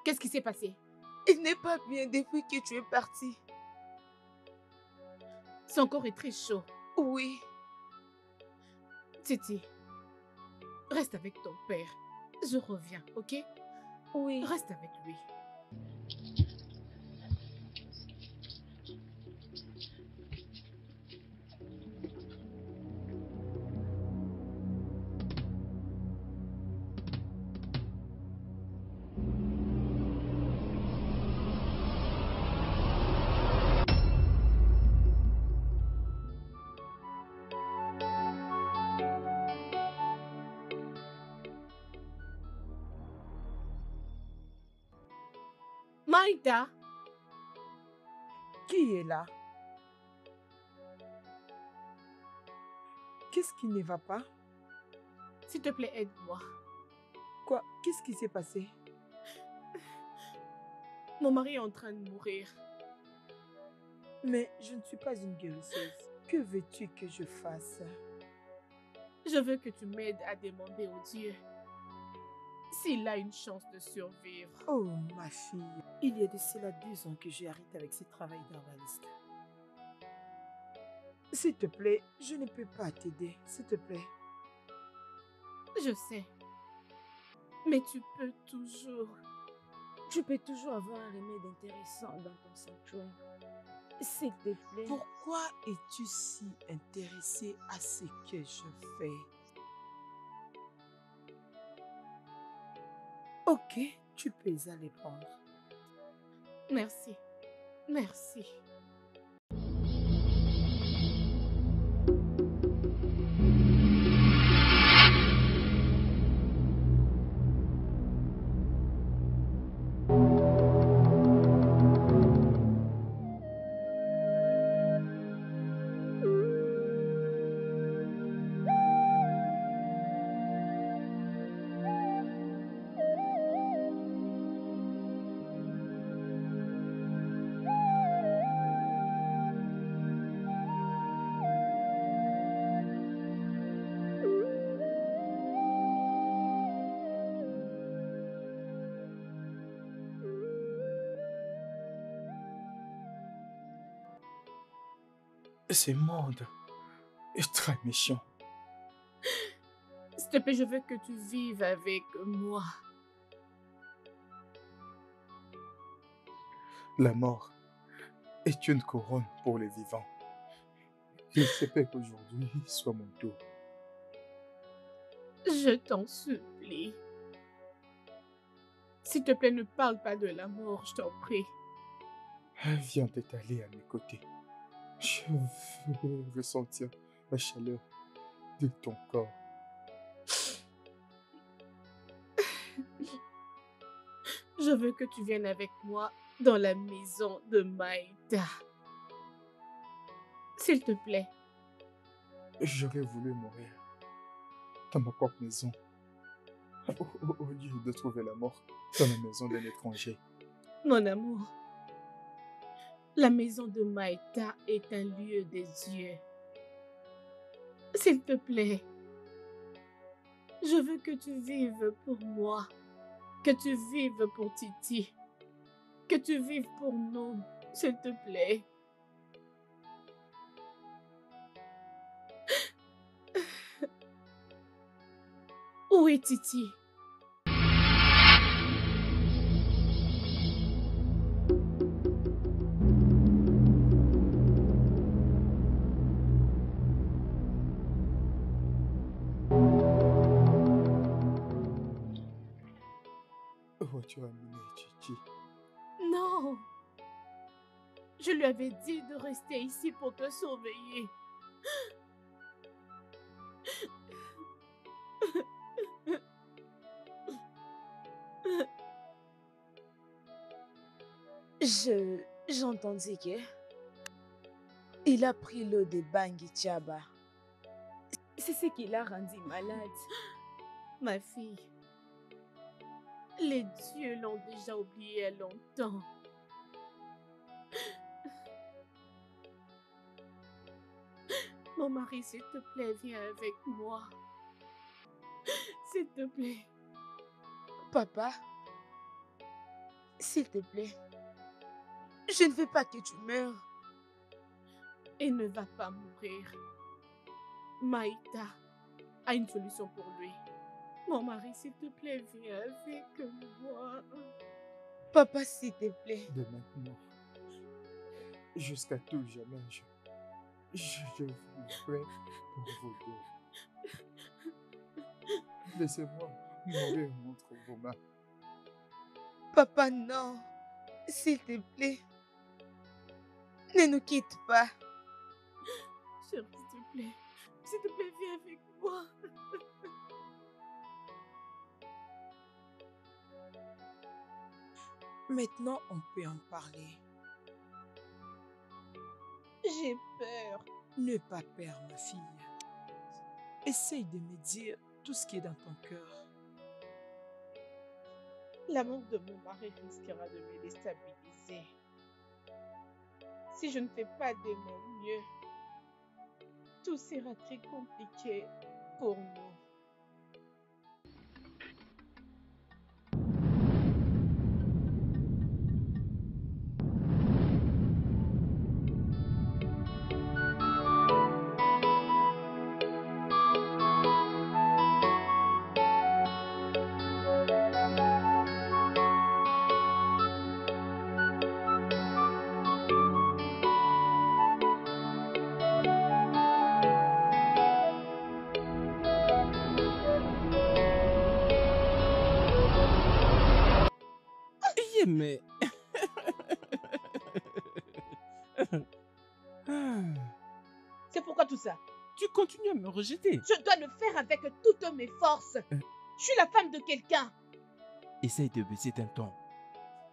Qu'est-ce qui s'est passé? Il n'est pas bien depuis que tu es parti. Son corps est très chaud. Oui. Titi, reste avec ton père. Je reviens, ok? Oui. Reste avec lui. Maïda, Qui est là? Qu'est-ce qui ne va pas? s'il te plaît, aide-moi. Quoi? Qu'est-ce qui s'est passé? Mon mari est en train de mourir. Mais je ne suis pas une guérisseuse. Que veux-tu que je fasse? Je veux que tu m'aides à demander au Dieu s'il a une chance de survivre. Oh, ma fille, il y a de cela 2 ans que j'ai arrêté avec ce travail d'herbaliste. S'il te plaît, je ne peux pas t'aider, s'il te plaît. Je sais. Mais tu peux toujours. Tu peux toujours avoir un remède intéressant dans ton sanctuaire. S'il te plaît. Pourquoi es-tu si intéressée à ce que je fais? Ok, tu peux aller prendre. Merci. Merci. Ce monde est très méchant. S'il te plaît, je veux que tu vives avec moi. La mort est une couronne pour les vivants. Il se peut qu'aujourd'hui soit mon tour. Je t'en supplie. S'il te plaît, ne parle pas de la mort, je t'en prie. Viens t'étaler à mes côtés. Je veux ressentir la chaleur de ton corps. Je veux que tu viennes avec moi dans la maison de Maïda. S'il te plaît. J'aurais voulu mourir dans ma propre maison, au lieu de trouver la mort dans la maison d'un étranger. Mon amour, la maison de Maïda est un lieu des dieux. S'il te plaît, je veux que tu vives pour moi, que tu vives pour Titi, que tu vives pour nous, s'il te plaît. Où est Titi? Où as-tu amené Titi? Non! Je lui avais dit de rester ici pour te surveiller. J'entendis que il a pris l'eau de Bangui Chaba. C'est ce qui l'a rendu malade. Ma fille, les dieux l'ont déjà oublié il y a longtemps. Mon mari, s'il te plaît, viens avec moi. S'il te plaît. Papa, s'il te plaît, je ne veux pas que tu meurs. Il ne va pas mourir. Maïta a une solution pour lui. Mon mari, s'il te plaît, viens avec moi. Papa, s'il te plaît. De maintenant jusqu'à tout jamais, je vous prie pour vous deux. Laissez-moi mourir entre vos mains. Papa, non. S'il te plaît. Ne nous quitte pas. Chérie, s'il te plaît, viens avec moi. Maintenant, on peut en parler. J'ai peur. N'aie pas peur, ma fille. Essaye de me dire tout ce qui est dans ton cœur. L'amour de mon mari risquera de me déstabiliser. Si je ne fais pas de mon mieux, tout sera très compliqué pour nous. Mais... C'est pourquoi tout ça? Tu continues à me rejeter. Je dois le faire avec toutes mes forces. Je suis la femme de quelqu'un. Essaye de baisser d'un ton.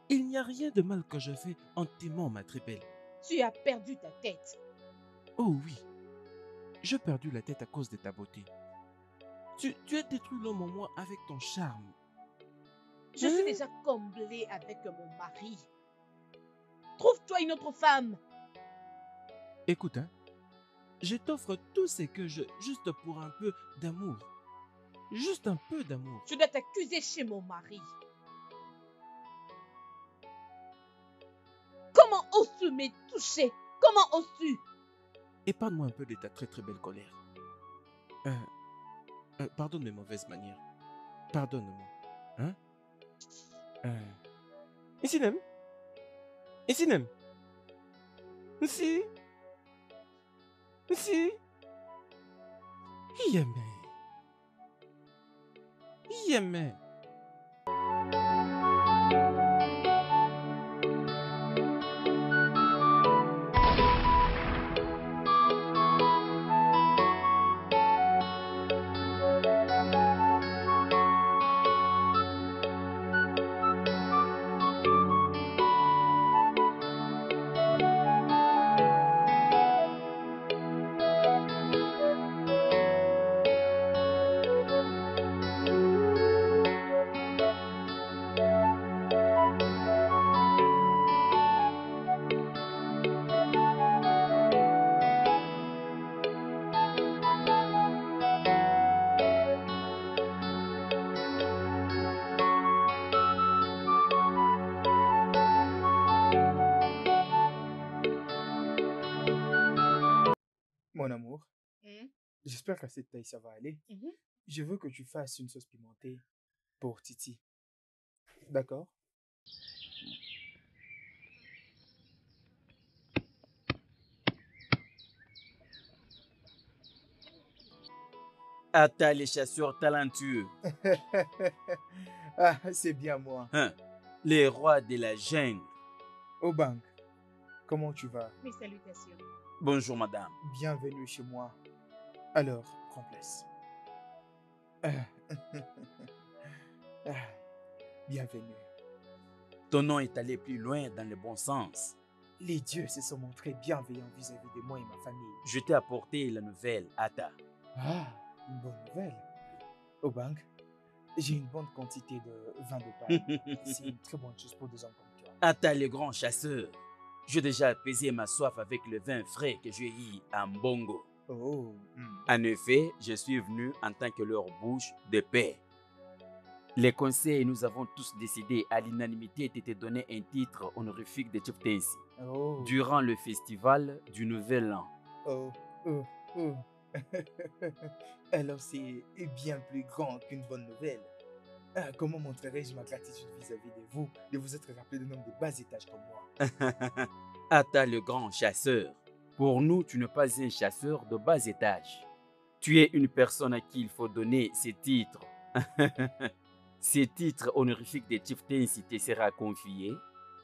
Il n'y a rien de mal que je fais en t'aimant, ma très belle. Tu as perdu ta tête. Oh oui, j'ai perdu la tête à cause de ta beauté. Tu as détruit l'homme en moi avec ton charme. Je suis déjà comblée avec mon mari. Trouve-toi une autre femme. Écoute, hein, je t'offre tout ce que je... juste pour un peu d'amour. Juste un peu d'amour. Je dois t'accuser chez mon mari. Comment oses-tu me toucher? Comment oses-tu? Épargne-moi un peu de ta très très belle colère. Pardonne mes mauvaises manières. Pardonne-moi. Hein? Ici même. Ici même. Ici. Ici. Yémé. Yémé. Mon amour, j'espère qu'à cette taille ça va aller. Je veux que tu fasses une sauce pimentée pour Titi. D'accord? Atta les chasseurs talentueux. Ah, c'est bien moi. Hein, les rois de la jungle. Obang, comment tu vas? Mes salutations. Bonjour madame. Bienvenue chez moi. Alors, prends place. Bienvenue. Ton nom est allé plus loin dans le bon sens. Les dieux se sont montrés bienveillants vis-à-vis de moi et ma famille. Je t'ai apporté la nouvelle, Atta. Ah, une bonne nouvelle. Obang, j'ai une bonne quantité de vin de paille. C'est une très bonne chose pour des hommes comme toi. Atta le grand chasseur. J'ai déjà apaisé ma soif avec le vin frais que j'ai eu à Mbongo. Oh. En effet, je suis venu en tant que leur bouche de paix. Les conseils, nous avons tous décidé à l'unanimité de te donner un titre honorifique de chieftaincy Oh. durant le festival du Nouvel An. Oh. Oh. Oh. Alors c'est bien plus grand qu'une bonne nouvelle. Ah, comment montrerai-je ma gratitude vis-à-vis de vous être rappelé d'un homme de bas étage comme moi? Ata le grand chasseur. Pour nous, tu n'es pas un chasseur de bas étage. Tu es une personne à qui il faut donner ces titres. Ces titres honorifiques de chieftaincy te sera confié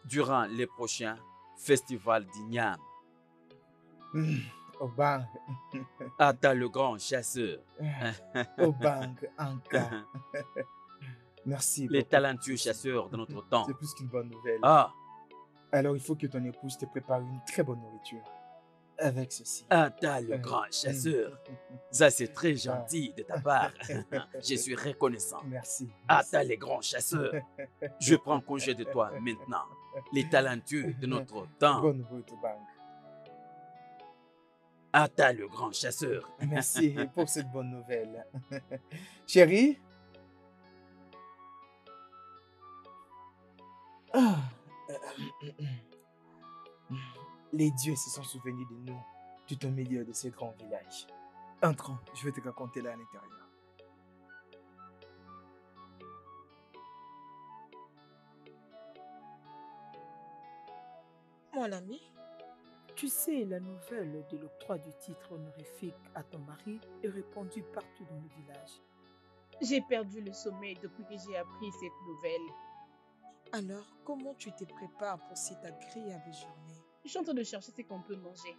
durant le prochain festival d'Ignam. Obang. Ata le grand chasseur. Obang Anka. Merci. Les beaucoup. talentueux chasseurs de notre temps. C'est plus qu'une bonne nouvelle. Ah, Alors il faut que ton épouse te prépare une très bonne nourriture. Avec ceci. Ata le grand chasseur. Ça, c'est très gentil de ta part. Je suis reconnaissant. Merci. Ata les grands chasseurs. Je prends congé de toi maintenant. Les talentueux de notre temps. Bonne route, Obang. Ata le grand chasseur. Merci pour cette bonne nouvelle. Chérie? Ah. Les dieux se sont souvenus de nous tout au milieu de ce grand village. Entrons, je vais te raconter là à l'intérieur. Mon ami, tu sais, la nouvelle de l'octroi du titre honorifique à ton mari est répandue partout dans le village. J'ai perdu le sommeil depuis que j'ai appris cette nouvelle. Alors, comment tu te prépares pour cette agréable journée? Je suis en train de chercher ce qu'on peut manger.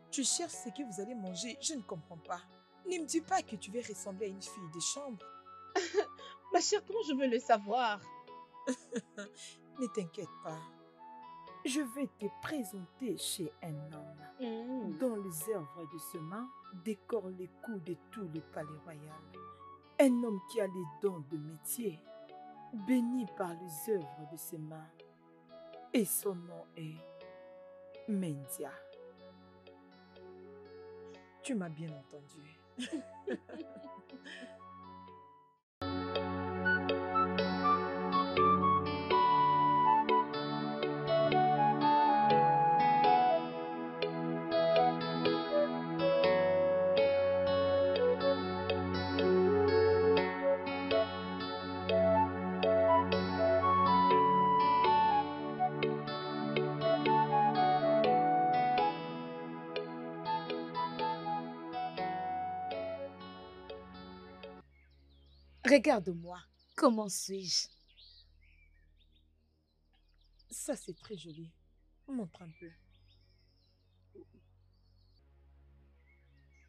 Tu cherches ce que vous allez manger, je ne comprends pas. Ne me dis pas que tu veux ressembler à une fille de chambre. Ma chère, comment je veux le savoir? Ne t'inquiète pas. Je vais te présenter chez un homme dont les œuvres de ce main décorent les coups de tout le palais royal. Un homme qui a les dons de métier, béni par les œuvres de ses mains. Et son nom est Mendia. Tu m'as bien entendu. Regarde-moi, comment suis-je? Ça, c'est très joli. Montre un peu.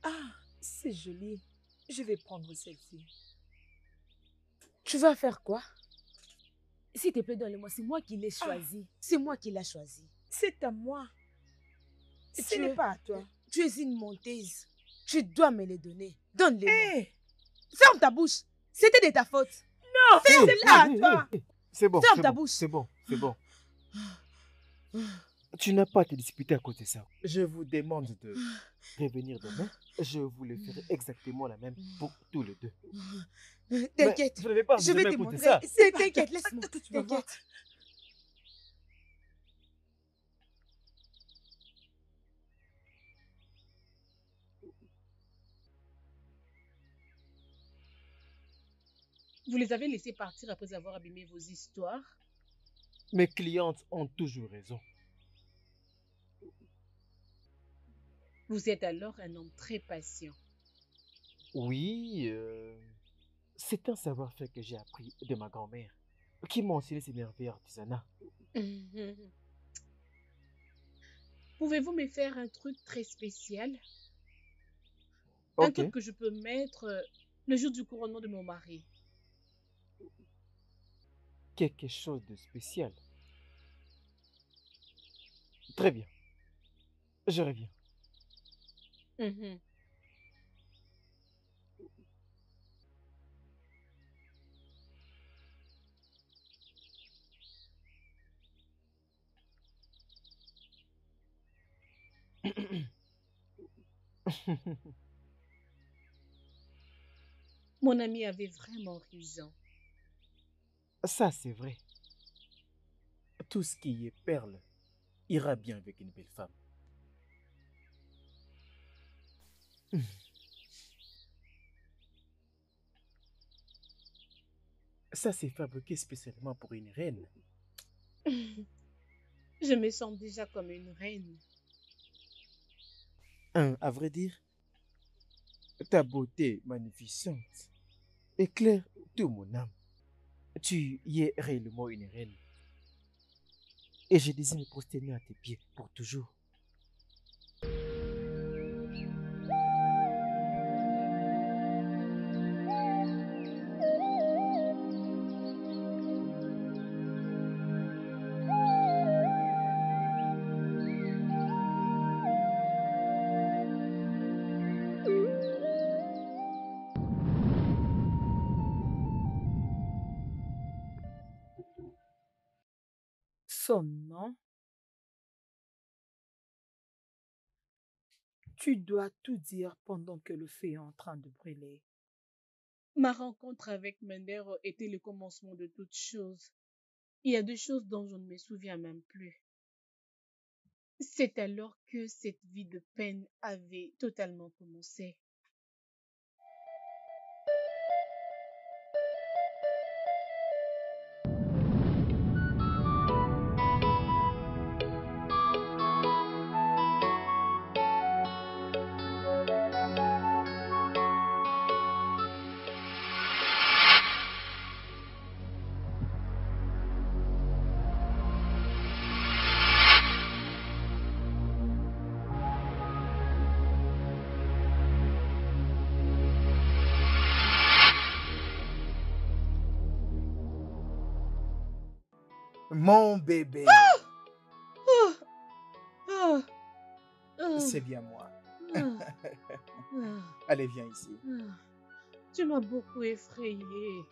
Ah, c'est joli. Je vais prendre celle-ci. Tu vas faire quoi? S'il te plaît, donne-le-moi. C'est moi qui l'ai choisi. C'est moi qui l'ai choisi. C'est à moi. Ce n'est pas à toi. Tu es une menteuse. Tu dois me les donner. Donne-les-moi. Hé! Ferme ta bouche. C'était de ta faute. Non, Ferme-la, toi. C'est bon, Ferme c'est ta bon, bouche. c'est bon, c'est bon. Tu n'as pas à te disputer à cause de ça. Je vous demande de revenir demain. Je vous le ferai exactement la même pour tous les deux. T'inquiète. Mais vous n'avez pas Je vais te écouter montrer. ça. T'inquiète, laisse-moi. Tu vas voir. T'inquiète. Vous les avez laissés partir après avoir abîmé vos histoires? Mes clientes ont toujours raison. Vous êtes alors un homme très patient. Oui, c'est un savoir-faire que j'ai appris de ma grand-mère, qui m'a enseigné ces merveilles artisanales. Pouvez-vous me faire un truc très spécial? Un Ok, truc que je peux mettre le jour du couronnement de mon mari. quelque chose de spécial. Très bien, je reviens. Mhm. Mon ami avait vraiment raison. Ça, c'est vrai. Tout ce qui est perle ira bien avec une belle femme. Ça, c'est fabriqué spécialement pour une reine. Je me sens déjà comme une reine. À vrai dire, ta beauté magnificente éclaire tout mon âme. Tu y es réellement une reine. Et je désire me prosterner à tes pieds pour toujours. Son nom? Tu dois tout dire pendant que le feu est en train de brûler. Ma rencontre avec Mendero était le commencement de toutes choses. Il y a des choses dont je ne me souviens même plus. C'est alors que cette vie de peine avait totalement commencé. Mon bébé. Oh, oh, oh, C'est bien moi. oh, Allez, viens ici. tu m'as beaucoup effrayée.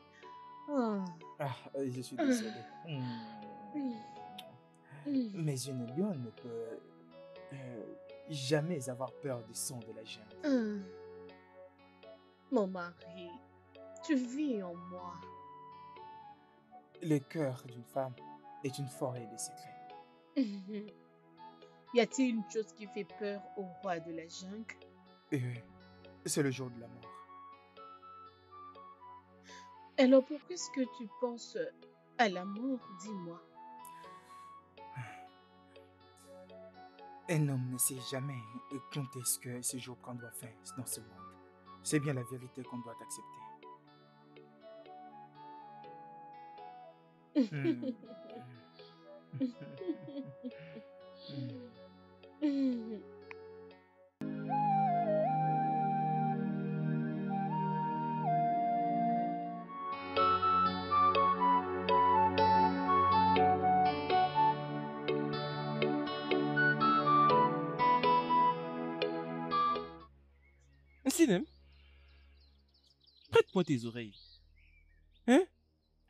Oh. Je suis désolé. Mais une lionne ne peut jamais avoir peur du son de la jungle. Mon mari, tu vis en moi. Le cœur d'une femme est une forêt de secrets. Y a-t-il une chose qui fait peur au roi de la jungle? C'est le jour de la mort. Alors pourquoi est-ce que tu penses à la mort, dis-moi? Un homme ne sait jamais quand est-ce que ce jour prendra fin dans ce monde. C'est bien la vérité qu'on doit accepter. Sinem, prête-moi tes oreilles. Hein?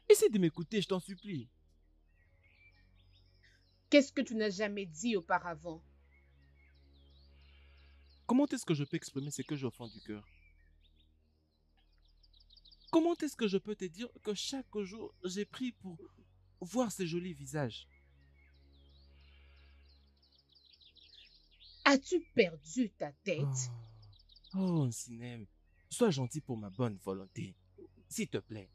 Essaie de m'écouter, je t'en supplie. Qu'est-ce que tu n'as jamais dit auparavant? Comment est-ce que je peux exprimer ce que j'ai au fond du cœur? Comment est-ce que je peux te dire que chaque jour, j'ai pris pour voir ces jolis visages? As-tu perdu ta tête? Oh, Sinem, sois gentil pour ma bonne volonté. S'il te plaît.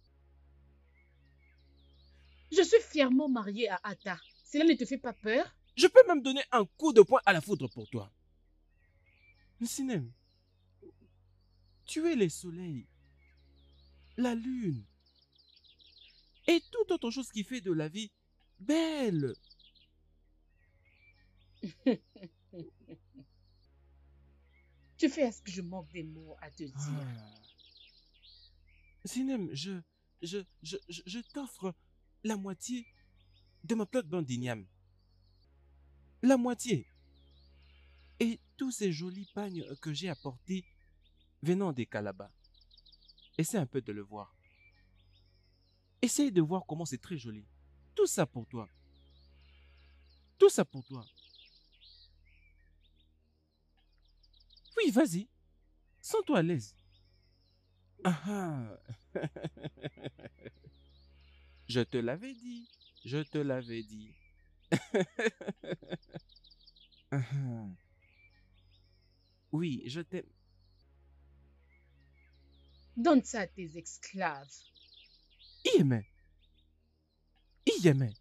Je suis fièrement mariée à Atta. Cela ne te fait pas peur? Je peux même donner un coup de poing à la foudre pour toi. Sinem, tu es le soleil, la lune et toute autre chose qui fait de la vie belle. Tu fais à ce que je manque des mots à te dire. Sinem, je t'offre la moitié de ma plate-bande d'igname. La moitié. Et tous ces jolis pagnes que j'ai apportés venant des Calabas. Essaie un peu de le voir. Essaye de voir comment c'est très joli. Tout ça pour toi. Tout ça pour toi. Oui, vas-y. Sens-toi à l'aise. Ah ah. Je te l'avais dit. Je te l'avais dit. Ah ah. Oui, je t'aime. Donne ça à tes esclaves. Yémen. Yémen.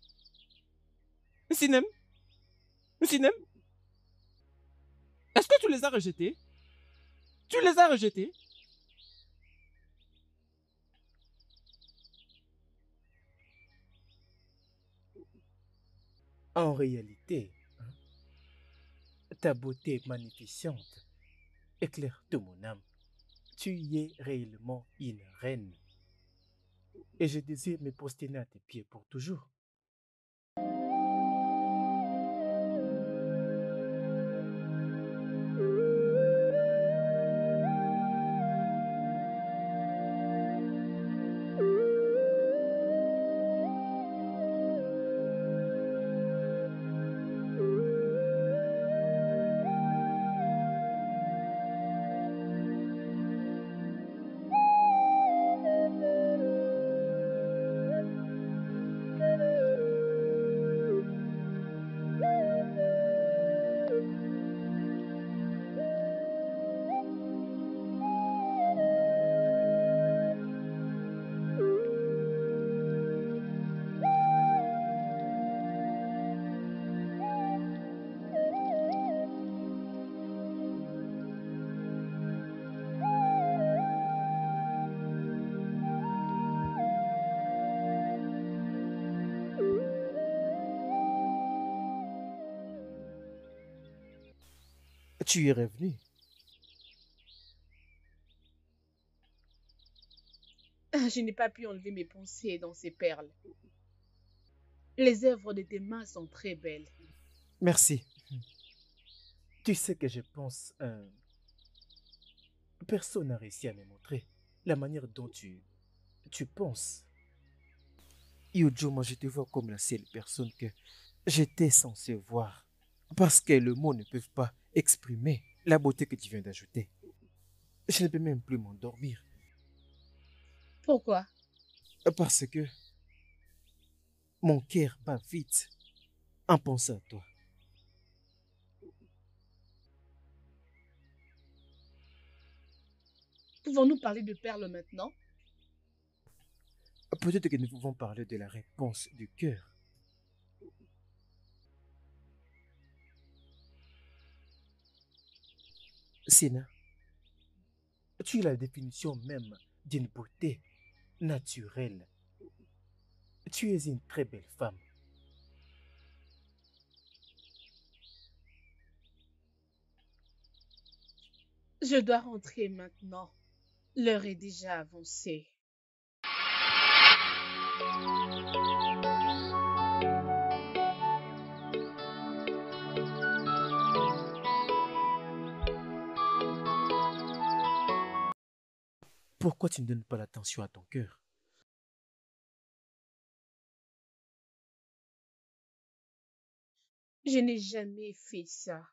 Sinem. Sinem. Est-ce que tu les as rejetés? Tu les as rejetés? En réalité, ta beauté magnificente éclaire tout mon âme. Tu y es réellement une reine. Et je désire me prosterner à tes pieds pour toujours. Tu es revenu. Je n'ai pas pu enlever mes pensées dans ces perles. Les œuvres de tes mains sont très belles. Merci. Tu sais que je pense... personne n'a réussi à me montrer la manière dont tu penses. Yujo, moi je te vois comme la seule personne que j'étais censé voir. Parce que les mots ne peuvent pas exprimer la beauté que tu viens d'ajouter. Je ne peux même plus m'endormir. Pourquoi? Parce que mon cœur bat vite en pensant à toi. Pouvons-nous parler de perles maintenant? Peut-être que nous pouvons parler de la réponse du cœur. Sina, tu es la définition même d'une beauté naturelle. Tu es une très belle femme. Je dois rentrer maintenant. L'heure est déjà avancée. Pourquoi tu ne donnes pas l'attention à ton cœur? Je n'ai jamais fait ça.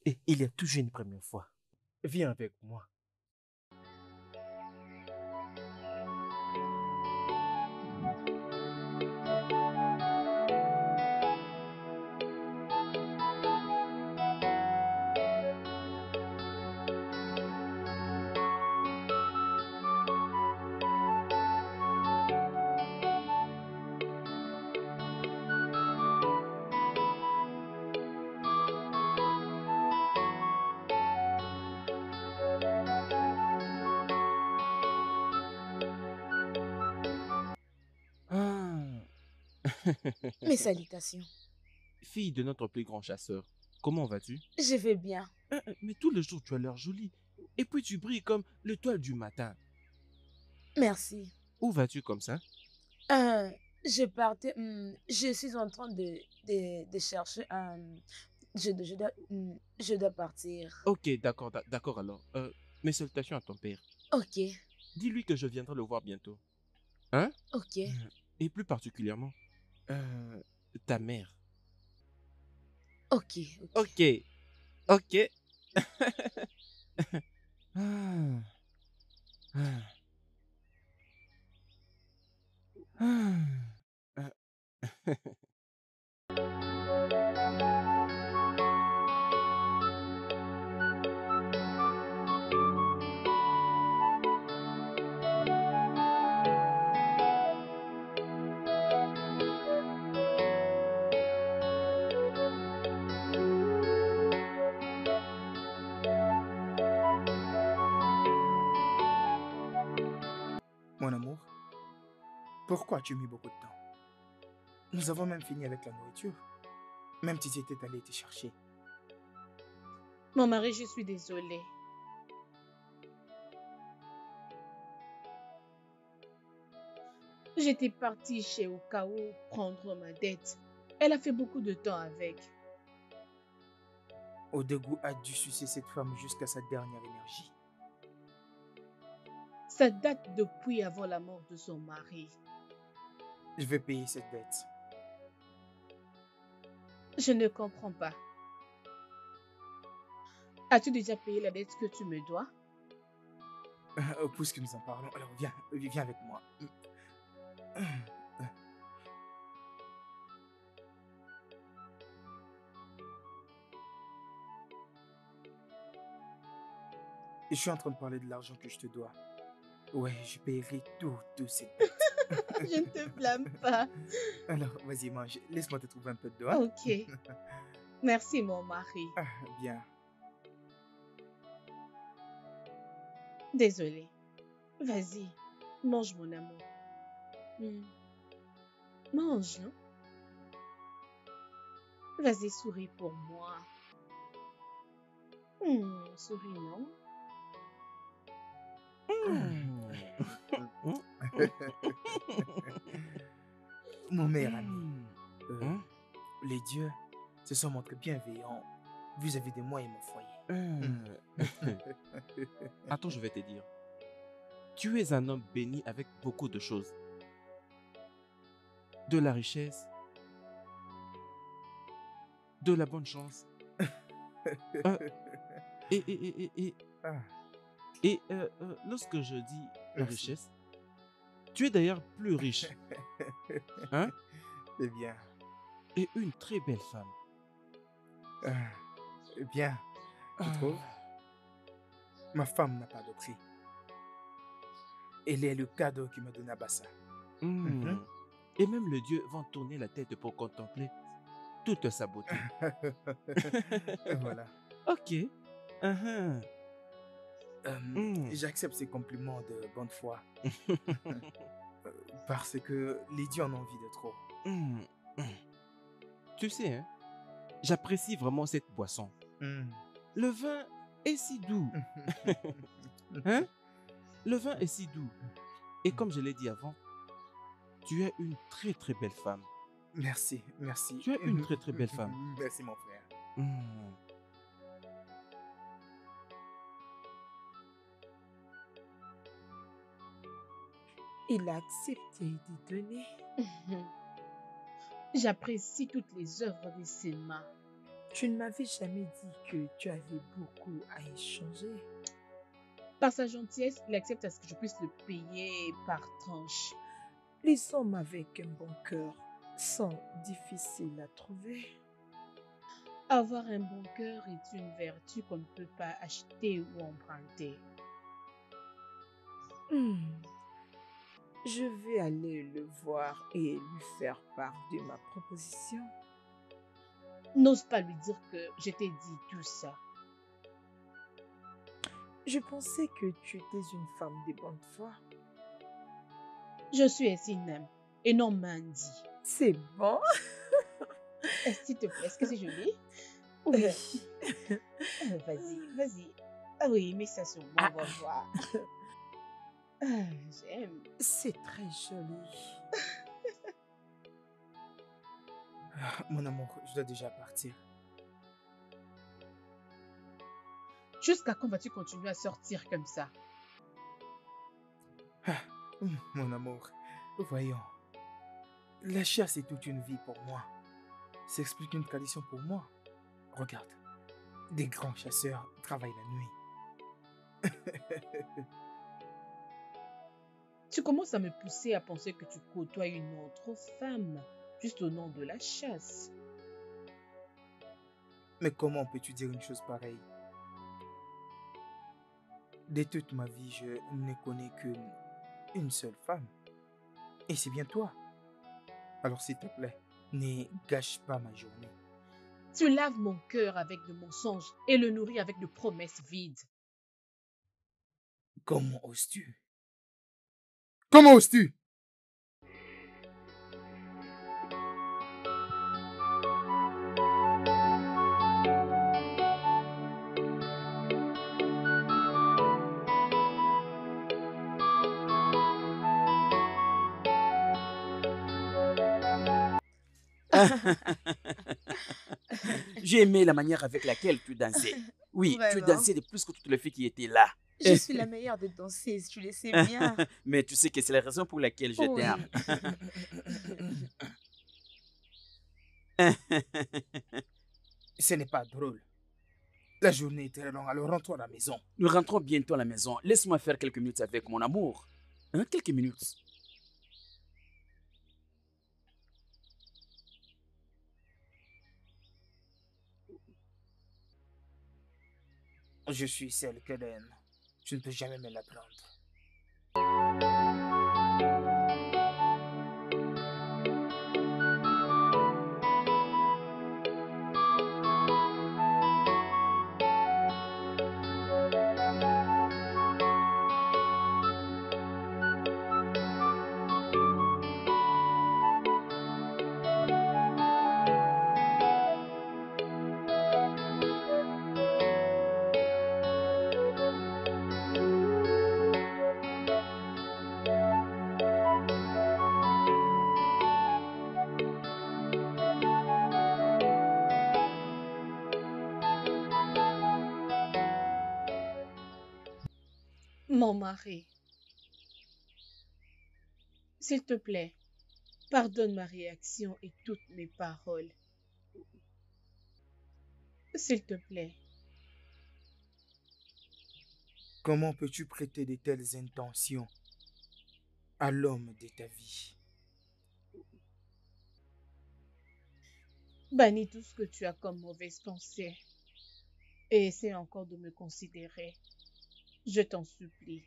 Et il y a toujours une première fois. Viens avec moi. Ah. Mes salutations. Fille de notre plus grand chasseur, comment vas-tu? Je vais bien. Mais tous les jours, tu as l'air jolie. Et puis tu brilles comme l'étoile du matin. Merci. Où vas-tu comme ça? Je partais. Je suis en train de chercher un. Je dois partir. Ok, d'accord, d'accord alors. Mes salutations à ton père. Ok. Dis-lui que je viendrai le voir bientôt. Hein? Ok. Et plus particulièrement, ta mère. Ok, ok. Ok, ok. Ah, ah, ah. Mon amour, pourquoi as-tu mis beaucoup de temps? Nous avons même fini avec la nourriture. Même si tu étais allé te chercher. Mon mari, je suis désolée. J'étais partie chez Okao prendre ma dette. Elle a fait beaucoup de temps avec. Odegu a dû sucer cette femme jusqu'à sa dernière énergie. Ça date depuis avant la mort de son mari. Je vais payer cette dette. Je ne comprends pas. As-tu déjà payé la dette que tu me dois? Puisque nous en parlons, alors viens avec moi. Je suis en train de parler de l'argent que je te dois. Ouais, je paierai tout cette dette. Je ne te blâme pas. Alors, vas-y, mange. Laisse-moi te trouver un peu de doigts. Ok. Merci, mon mari. Ah, bien. Désolée. Vas-y, mange mon amour. Mange, non? Vas-y, souris pour moi. Souris, non? Mon meilleur ami, les dieux se sont montrés bienveillants vis-à-vis de moi et mon foyer. Attends, je vais te dire. Tu es un homme béni avec beaucoup de choses. De la richesse, de la bonne chance. Lorsque je dis richesse, tu es d'ailleurs plus riche. Hein? Eh bien. Et une très belle femme. Eh bien, tu trouves? Ma femme n'a pas de prix. Elle est le cadeau qui m'a donné Abassa. Et même le Dieu va tourner la tête pour contempler toute sa beauté. Voilà. Ok. J'accepte ces compliments de bonne foi. Parce que les dieux en ont envie de trop. Tu sais, hein, j'apprécie vraiment cette boisson. Le vin est si doux. Hein? Le vin est si doux. Et comme je l'ai dit avant, tu es une très très belle femme. Merci, merci. Tu es une très très belle femme. Merci mon frère. Il a accepté de donner. J'apprécie toutes les œuvres de ses mains. Tu ne m'avais jamais dit que tu avais beaucoup à échanger. Par sa gentillesse, il accepte à ce que je puisse le payer par tranche. Les hommes avec un bon cœur sont difficiles à trouver. Avoir un bon cœur est une vertu qu'on ne peut pas acheter ou emprunter. Je vais aller le voir et lui faire part de ma proposition. N'ose pas lui dire que je t'ai dit tout ça. Je pensais que tu étais une femme de bonne foi. Je suis Essinem et non Mandy. C'est bon. S'il te plaît, est-ce que c'est joli? Oui. Vas-y. Ah oui, mets ça sur moi, on va voir. J'aime. C'est très joli. Mon amour, je dois déjà partir. Jusqu'à quand vas-tu continuer à sortir comme ça? Mon amour, voyons. La chasse est toute une vie pour moi. Ça explique une tradition pour moi. Regarde, des grands chasseurs travaillent la nuit. Tu commences à me pousser à penser que tu côtoies une autre femme, juste au nom de la chasse. Mais comment peux-tu dire une chose pareille? De toute ma vie, je ne connais qu'une seule femme. Et c'est bien toi. Alors s'il te plaît, ne gâche pas ma journée. Tu laves mon cœur avec de mensonges et le nourris avec de promesses vides. Comment oses-tu? Comment oses-tu? J'ai aimé la manière avec laquelle tu dansais. Oui, tu Vraiment. dansais de plus que toutes les filles qui étaient là. Je suis la meilleure des danseuses, tu le sais bien. Mais tu sais que c'est la raison pour laquelle je Oui. t'aime. Ce n'est pas drôle. La journée est très longue, alors rentre à la maison. Nous rentrons bientôt à la maison. Laisse-moi faire quelques minutes avec mon amour. Hein, quelques minutes. Je suis celle qu'elle aime. Tu ne peux jamais me la prendre. Mon mari, s'il te plaît, pardonne ma réaction et toutes mes paroles. S'il te plaît. Comment peux-tu prêter de telles intentions à l'homme de ta vie? Bannis tout ce que tu as comme mauvaise pensée et essaie encore de me considérer. Je t'en supplie.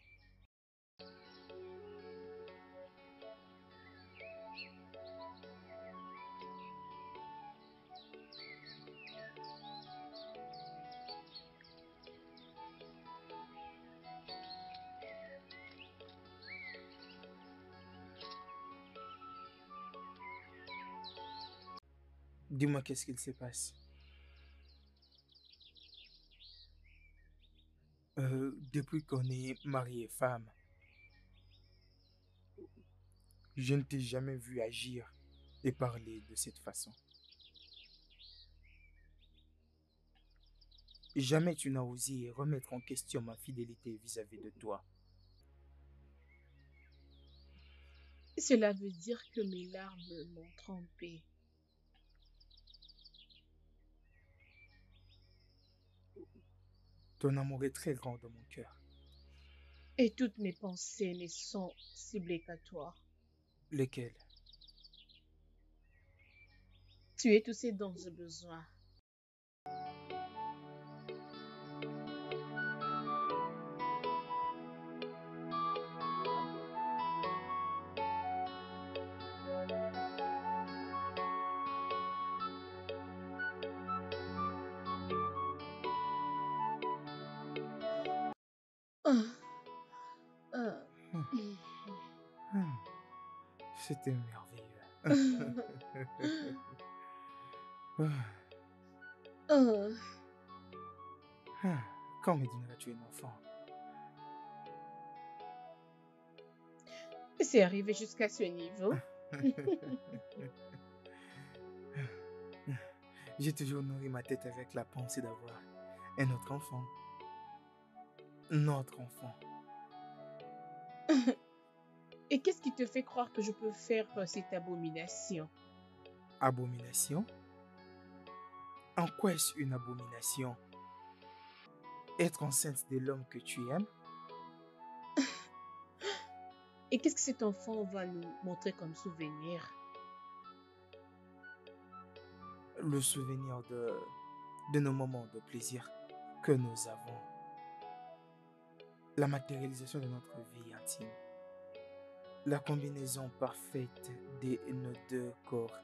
Dis-moi qu'est-ce qu'il se passe. Depuis qu'on est mari et femme, je ne t'ai jamais vu agir et parler de cette façon. Jamais tu n'as osé remettre en question ma fidélité vis-à-vis de toi. Cela veut dire que mes larmes m'ont trompée. Ton amour est très grand dans mon cœur. Et toutes mes pensées ne sont ciblées qu'à toi. Lesquelles? Tu es tout ce dont j'ai besoin. C'était merveilleux. Quand me donneras-tu un enfant? C'est arrivé jusqu'à ce niveau. J'ai toujours nourri ma tête avec la pensée d'avoir un autre enfant. Notre enfant. Et qu'est-ce qui te fait croire que je peux faire cette abomination? Abomination? En quoi est-ce une abomination? Être enceinte de l'homme que tu aimes? Et qu'est-ce que cet enfant va nous montrer comme souvenir? Le souvenir de nos moments de plaisir que nous avons. La matérialisation de notre vie intime. La combinaison parfaite de nos deux corps.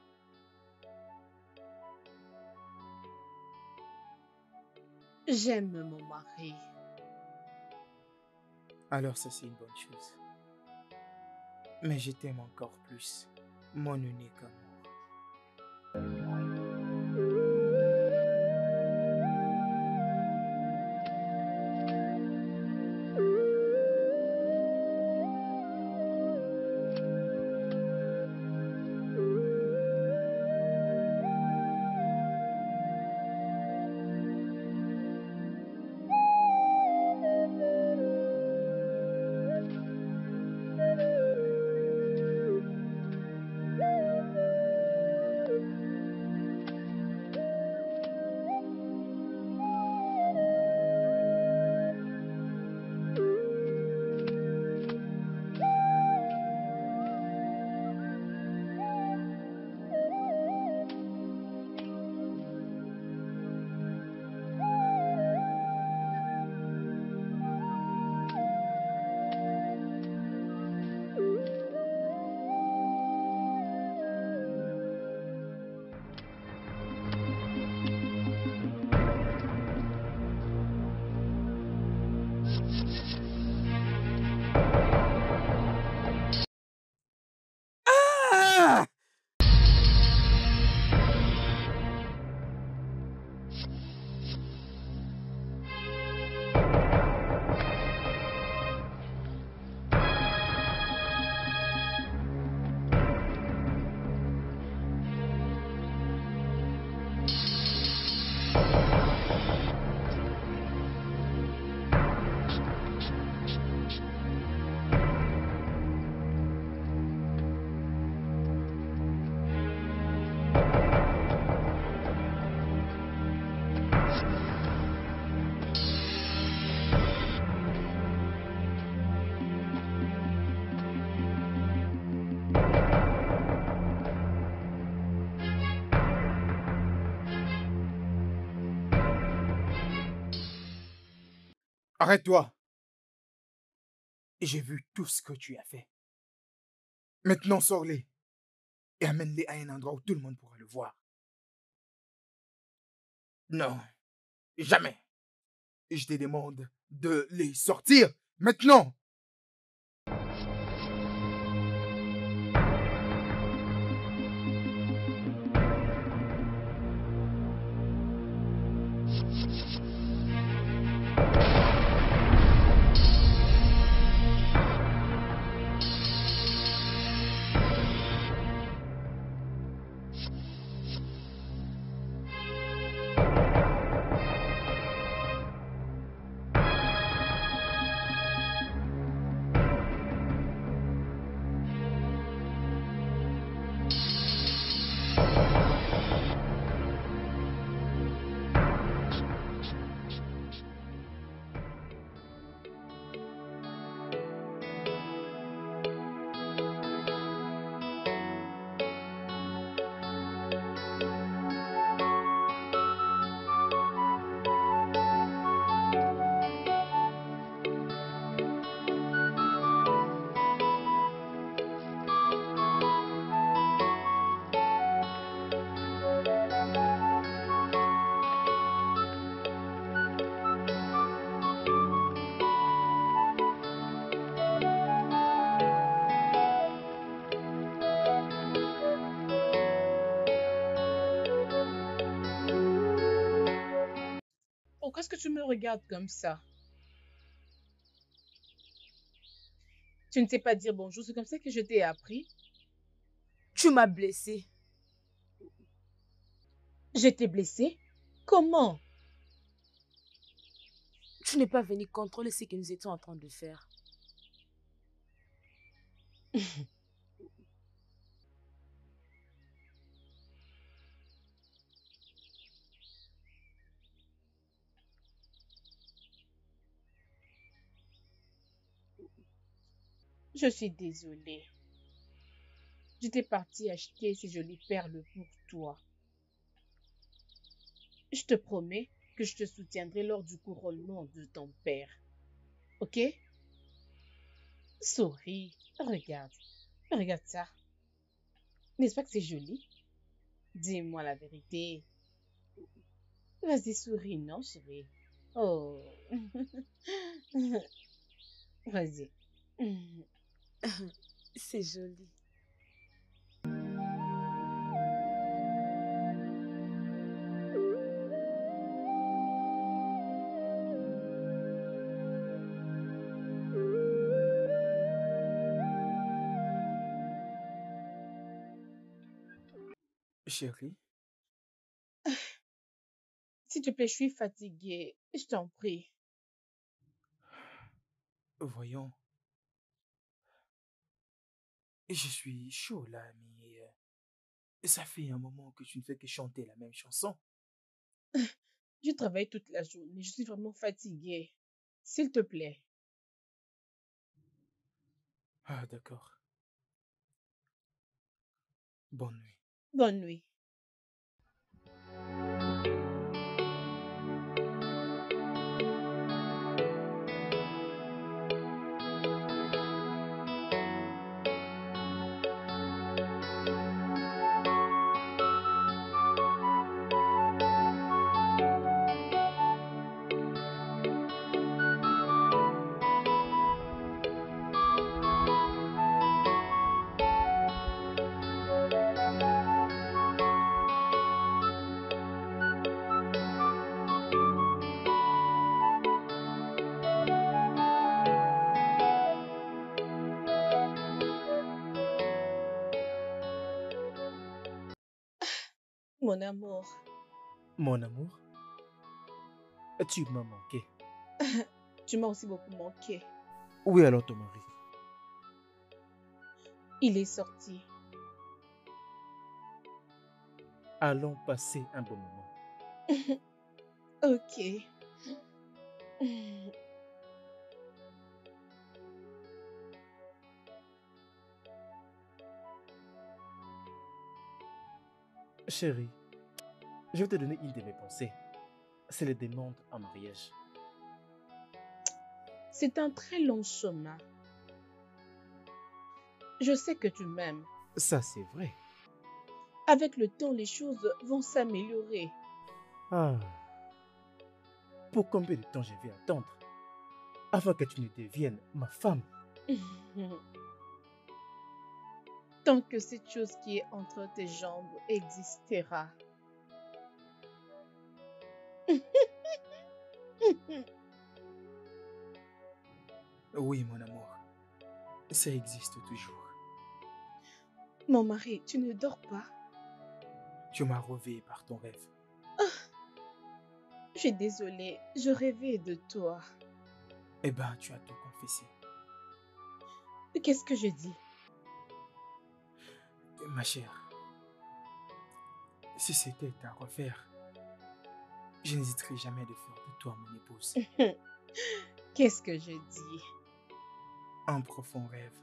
J'aime mon mari. Alors ça, c'est une bonne chose. Mais je t'aime encore plus, mon unique amour. Arrête-toi! J'ai vu tout ce que tu as fait. Maintenant, sors-les et amène-les à un endroit où tout le monde pourra le voir. Non, jamais. Je te demande de les sortir maintenant. Pourquoi est-ce que tu me regardes comme ça? Tu ne sais pas dire bonjour, c'est comme ça que je t'ai appris. Tu m'as blessée. Je t'ai blessée? Comment? Tu n'es pas venu contrôler ce que nous étions en train de faire. Je suis désolée. J'étais partie acheter ces jolies perles pour toi. Je te promets que je te soutiendrai lors du couronnement de ton père. Ok? Souris. Regarde. Regarde ça. N'est-ce pas que c'est joli? Dis-moi la vérité. Vas-y, souris, non, chérie? Oh. Vas-y. C'est joli. Chérie, S'il te plaît, je suis fatiguée. Je t'en prie. voyons, je suis chaud là, mais ça fait un moment que tu ne fais que chanter la même chanson. Je travaille toute la journée. Je suis vraiment fatiguée. S'il te plaît. Ah, d'accord. Bonne nuit. Bonne nuit. Mon amour. Mon amour, tu m'as manqué. Tu m'as aussi beaucoup manqué. Où est alors ton mari? Il est sorti. Allons passer un bon moment. Ok. Chérie, je vais te donner une de mes pensées. C'est les demandes en mariage. C'est un très long chemin. Je sais que tu m'aimes. Ça, c'est vrai. Avec le temps, les choses vont s'améliorer. Ah. Pour combien de temps je vais attendre avant que tu ne deviennes ma femme? Tant que cette chose qui est entre tes jambes existera. Oui, mon amour. Ça existe toujours. Mon mari, tu ne dors pas? Tu m'as réveillé par ton rêve. Je suis désolée, je rêvais de toi. Eh ben, tu as tout confessé. Qu'est-ce que je dis? Ma chère, si c'était à refaire, je n'hésiterai jamais de faire de toi mon épouse. Qu'est-ce que je dis? Un profond rêve,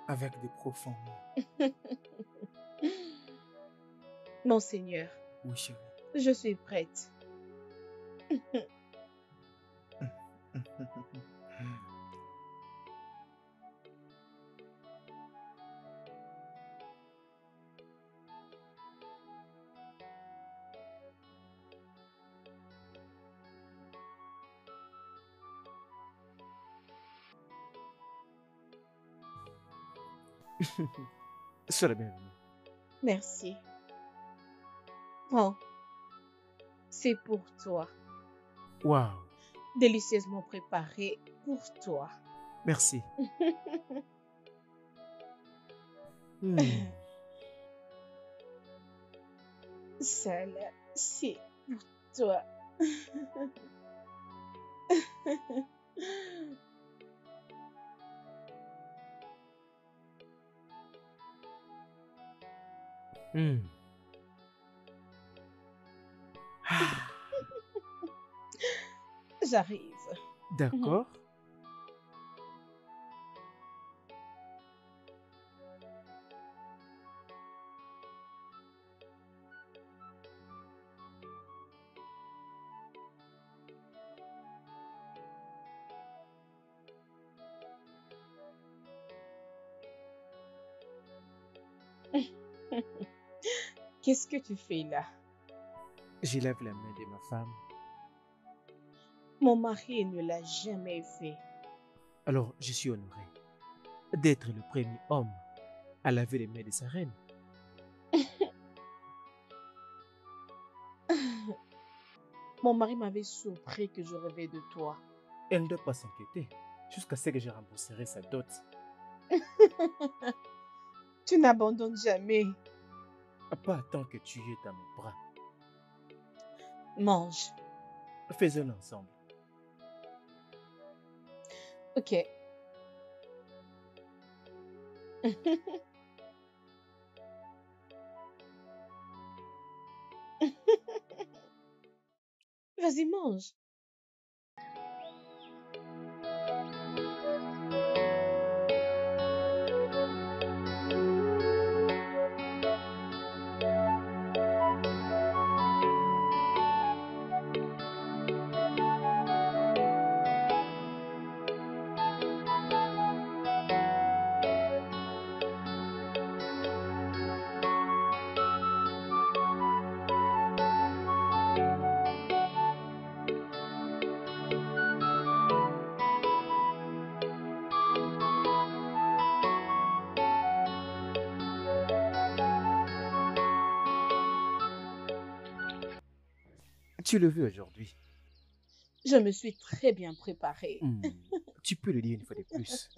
avec de profonds mots. Mon Seigneur. Oui, chérie. Je suis prête. Sois la bienvenue. Merci. Oh, c'est pour toi. Waouh. Délicieusement préparé pour toi. Merci. Celle, c'est pour toi. J'arrive. D'accord. Qu'est-ce que tu fais là? J'élève la main de ma femme. Mon mari ne l'a jamais fait. Alors, je suis honoré d'être le premier homme à laver les mains de sa reine. Mon mari m'avait surpris que je rêvais de toi. Elle ne doit pas s'inquiéter jusqu'à ce que je rembourserai sa dot. Tu n'abandonnes jamais. Pas tant que tu es dans mes bras. Mange. Faisons-le ensemble. Ok. Vas-y, mange. Tu le veux aujourd'hui. Je me suis très bien préparée. Tu peux le dire une fois de plus.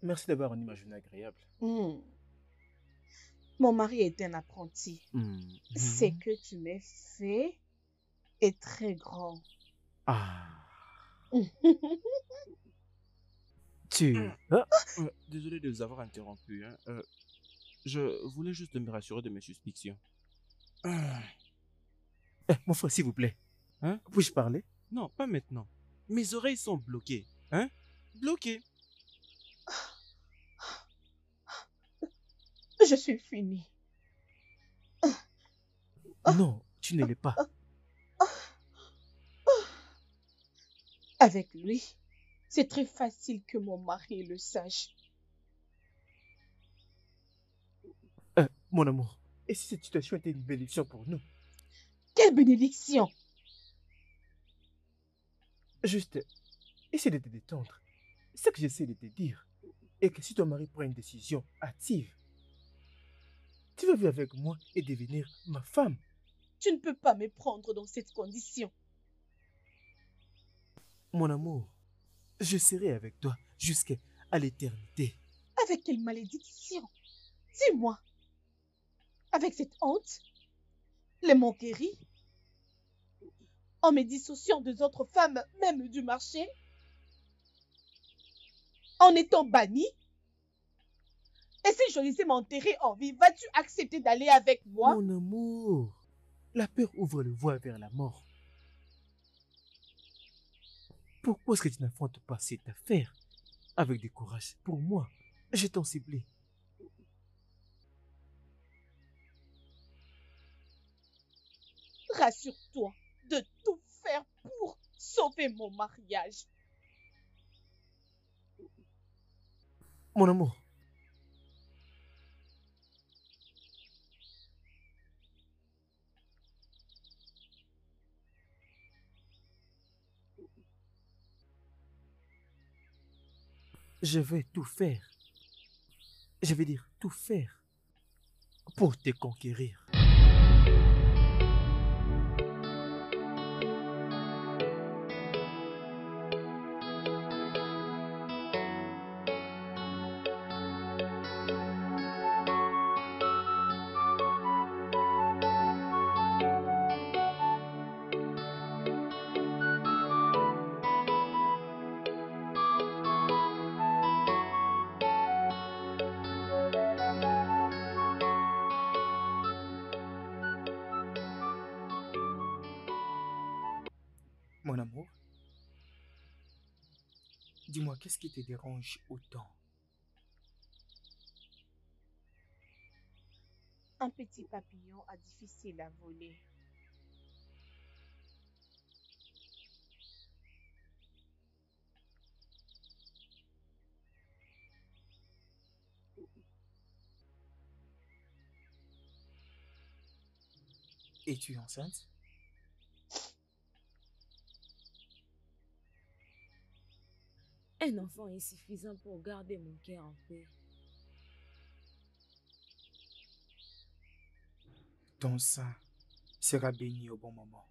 Merci d'avoir rendu ma journée agréable. Mon mari est un apprenti. Ce que tu m'as fait est très grand. Désolé de vous avoir interrompu. Je voulais juste me rassurer de mes suspicions. Mon frère, s'il vous plaît. Puis-je parler? Non, pas maintenant. Mes oreilles sont bloquées. Bloquées. Je suis finie. Non, tu ne l'es pas. Avec lui, c'est très facile que mon mari le sache. Mon amour, et si cette situation était une bénédiction pour nous? Quelle bénédiction! Juste, essaie de te détendre. C'est ce que j'essaie de te dire. Et que si ton mari prend une décision hâtive, tu vas vivre avec moi et devenir ma femme. Tu ne peux pas me prendre dans cette condition. Mon amour, je serai avec toi jusqu'à l'éternité. Avec quelle malédiction? Dis-moi. Avec cette honte? Les moqueries? En me dissociant des autres femmes, même du marché? En étant bannie? Et si je laissais m'enterrer en vie, vas-tu accepter d'aller avec moi? Mon amour, la peur ouvre le voie vers la mort. Pourquoi est-ce que tu n'affrontes pas cette affaire avec du courage? Pour moi, je t'en supplie. Rassure-toi de tout faire pour sauver mon mariage. Mon amour. Je vais tout faire. Je vais dire tout faire pour te conquérir. Mon amour, dis-moi, qu'est-ce qui te dérange autant? Un petit papillon a difficile à voler. Es-tu enceinte? Un enfant est suffisant pour garder mon cœur en paix. Ton sein sera béni au bon moment.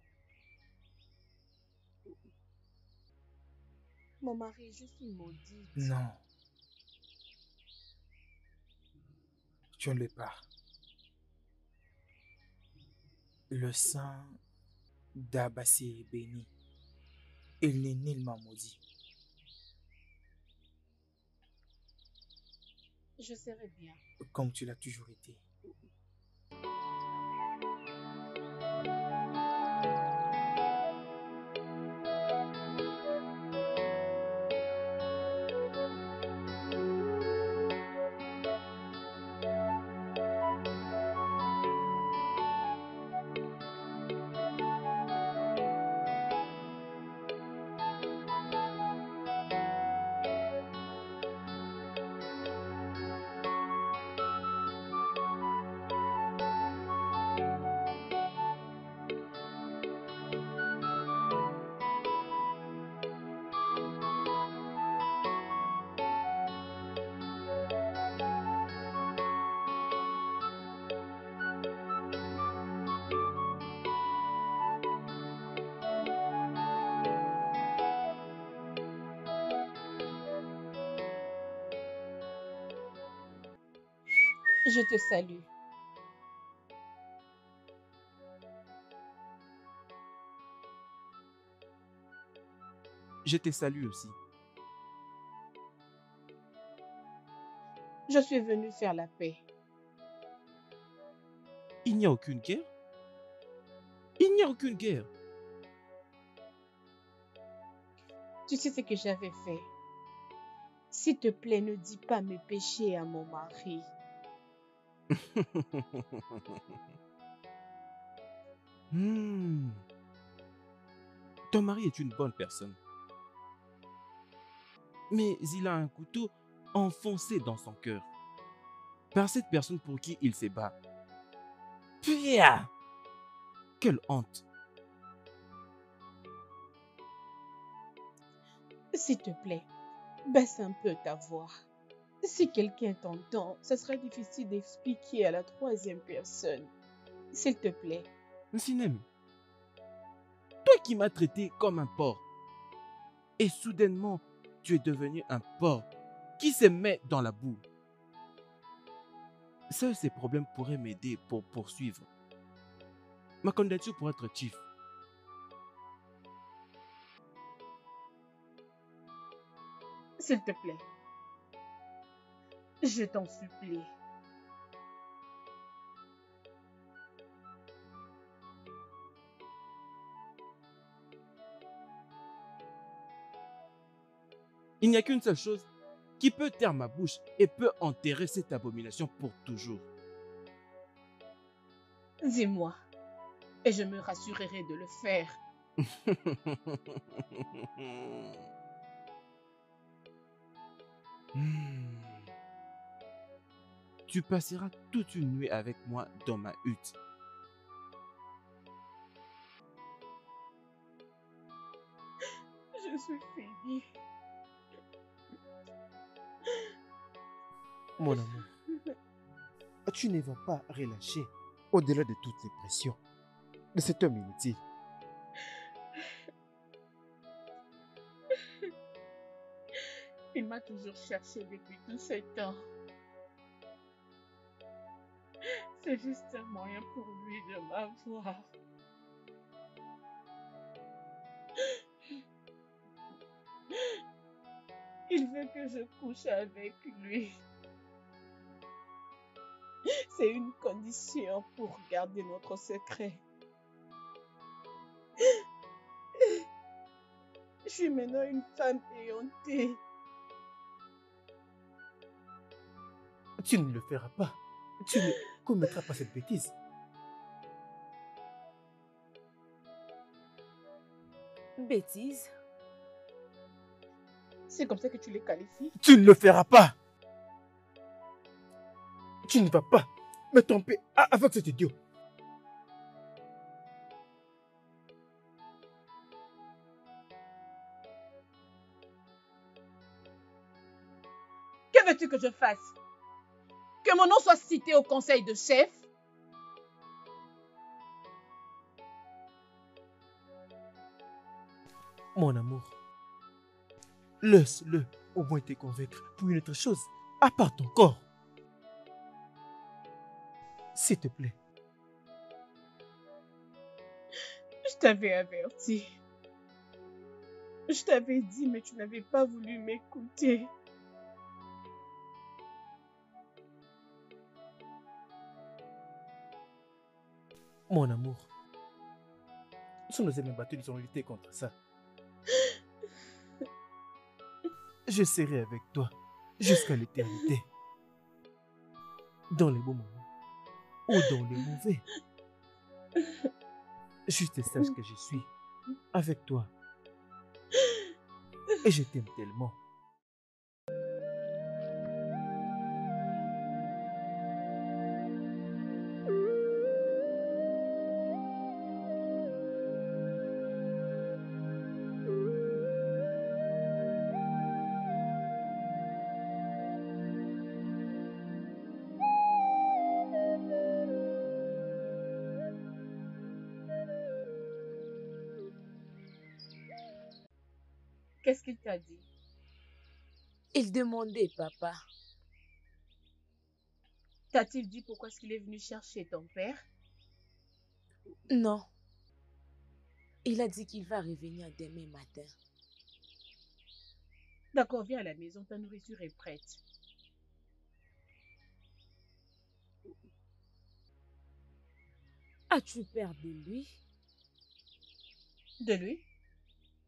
Mon mari, je suis maudite. Non. Tu ne l'es pas. Le sang d'Abassé est béni. Il n'est nullement maudit. Je serai bien. Comme tu l'as toujours été. Je te salue. Je te salue aussi. Je suis venue faire la paix. Il n'y a aucune guerre? Il n'y a aucune guerre. Tu sais ce que j'avais fait. S'il te plaît, ne dis pas mes péchés à mon mari. Ton mari est une bonne personne. Mais il a un couteau enfoncé dans son cœur par cette personne pour qui il se bat. Pia! Quelle honte! S'il te plaît, baisse un peu ta voix. Si quelqu'un t'entend, ce sera difficile d'expliquer à la troisième personne. S'il te plaît. Sinem, toi qui m'as traité comme un porc, et soudainement, tu es devenu un porc qui se met dans la boue. Seuls ces problèmes pourraient m'aider pour poursuivre ma candidature pour être chief. S'il te plaît. Je t'en supplie. Il n'y a qu'une seule chose qui peut taire ma bouche et peut enterrer cette abomination pour toujours. Dis-moi, et je me rassurerai de le faire. Tu passeras toute une nuit avec moi dans ma hutte. Je suis finie. Mon amour, tu ne vas pas relâcher au-delà de toutes les pressions de cet homme inutile. Il m'a toujours cherché depuis tout ce temps. C'est juste un moyen pour lui de m'avoir. Il veut que je couche avec lui. C'est une condition pour garder notre secret. Je suis maintenant une femme éhontée. Tu ne le feras pas. Tu ne commettras pas cette bêtise. Bêtise? C'est comme ça que tu les qualifies? Tu ne le feras pas. Tu ne vas pas me tromper avec cet idiot. que je fasse? Que mon nom soit cité au conseil de chef? Mon amour, laisse-le au moins te convaincre pour une autre chose, à part ton corps. S'il te plaît. Je t'avais averti. Je t'avais dit, mais tu n'avais pas voulu m'écouter. Mon amour, si nous aimons battus, nous allons lutter contre ça. Je serai avec toi jusqu'à l'éternité. Dans les bons moments ou dans les mauvais. Juste sache que je suis avec toi. Et je t'aime tellement. Qu'est-ce qu'il t'a dit? Il demandait, papa. T'a-t-il dit pourquoi est-ce qu'il est venu chercher ton père? Non. Il a dit qu'il va revenir demain matin. D'accord, viens à la maison, ta nourriture est prête. As-tu peur de lui? De lui?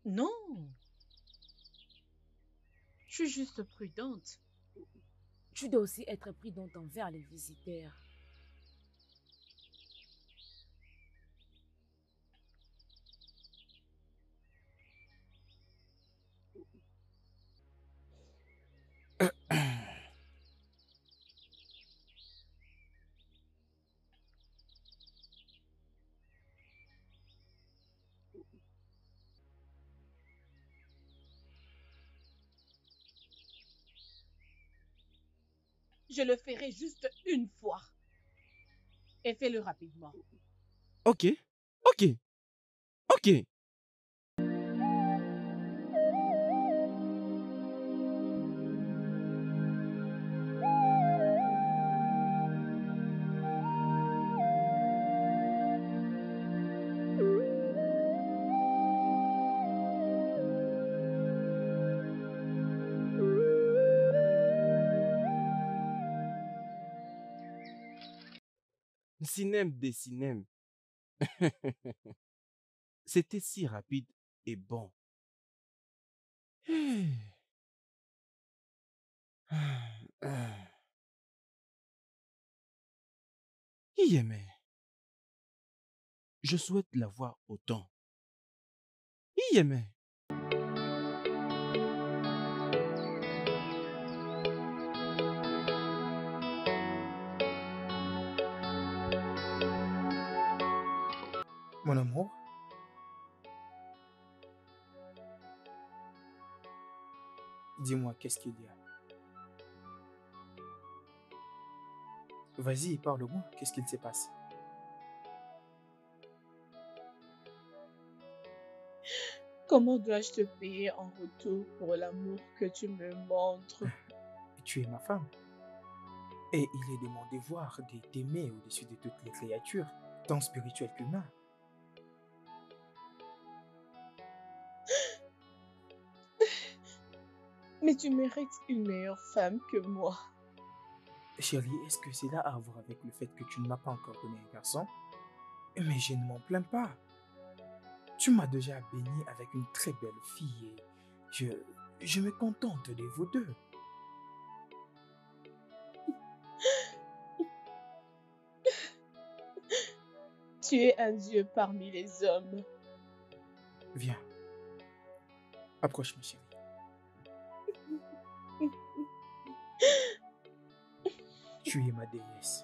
Non. Je suis juste prudente. Tu dois aussi être prudente envers les visiteurs. Je le ferai juste une fois. Et fais-le rapidement. Ok, ok, ok. Cinem des cinem. C'était si rapide et bon. Yémé, je souhaite la voir autant. Yémé. Mon amour, dis-moi, qu'est-ce qu'il y a? Vas-y, parle-moi, qu'est-ce qu'il se passe? Comment dois-je te payer en retour pour l'amour que tu me montres? Tu es ma femme. Et il est de mon devoir de t'aimer au-dessus de toutes les créatures, tant spirituelles qu'humaines. Mais tu mérites une meilleure femme que moi. Chérie, est-ce que cela a à voir avec le fait que tu ne m'as pas encore donné un garçon? Mais je ne m'en plains pas. Tu m'as déjà béni avec une très belle fille et je me contente de vous deux. Tu es un dieu parmi les hommes. Viens, approche ma chérie. Tu es ma déesse.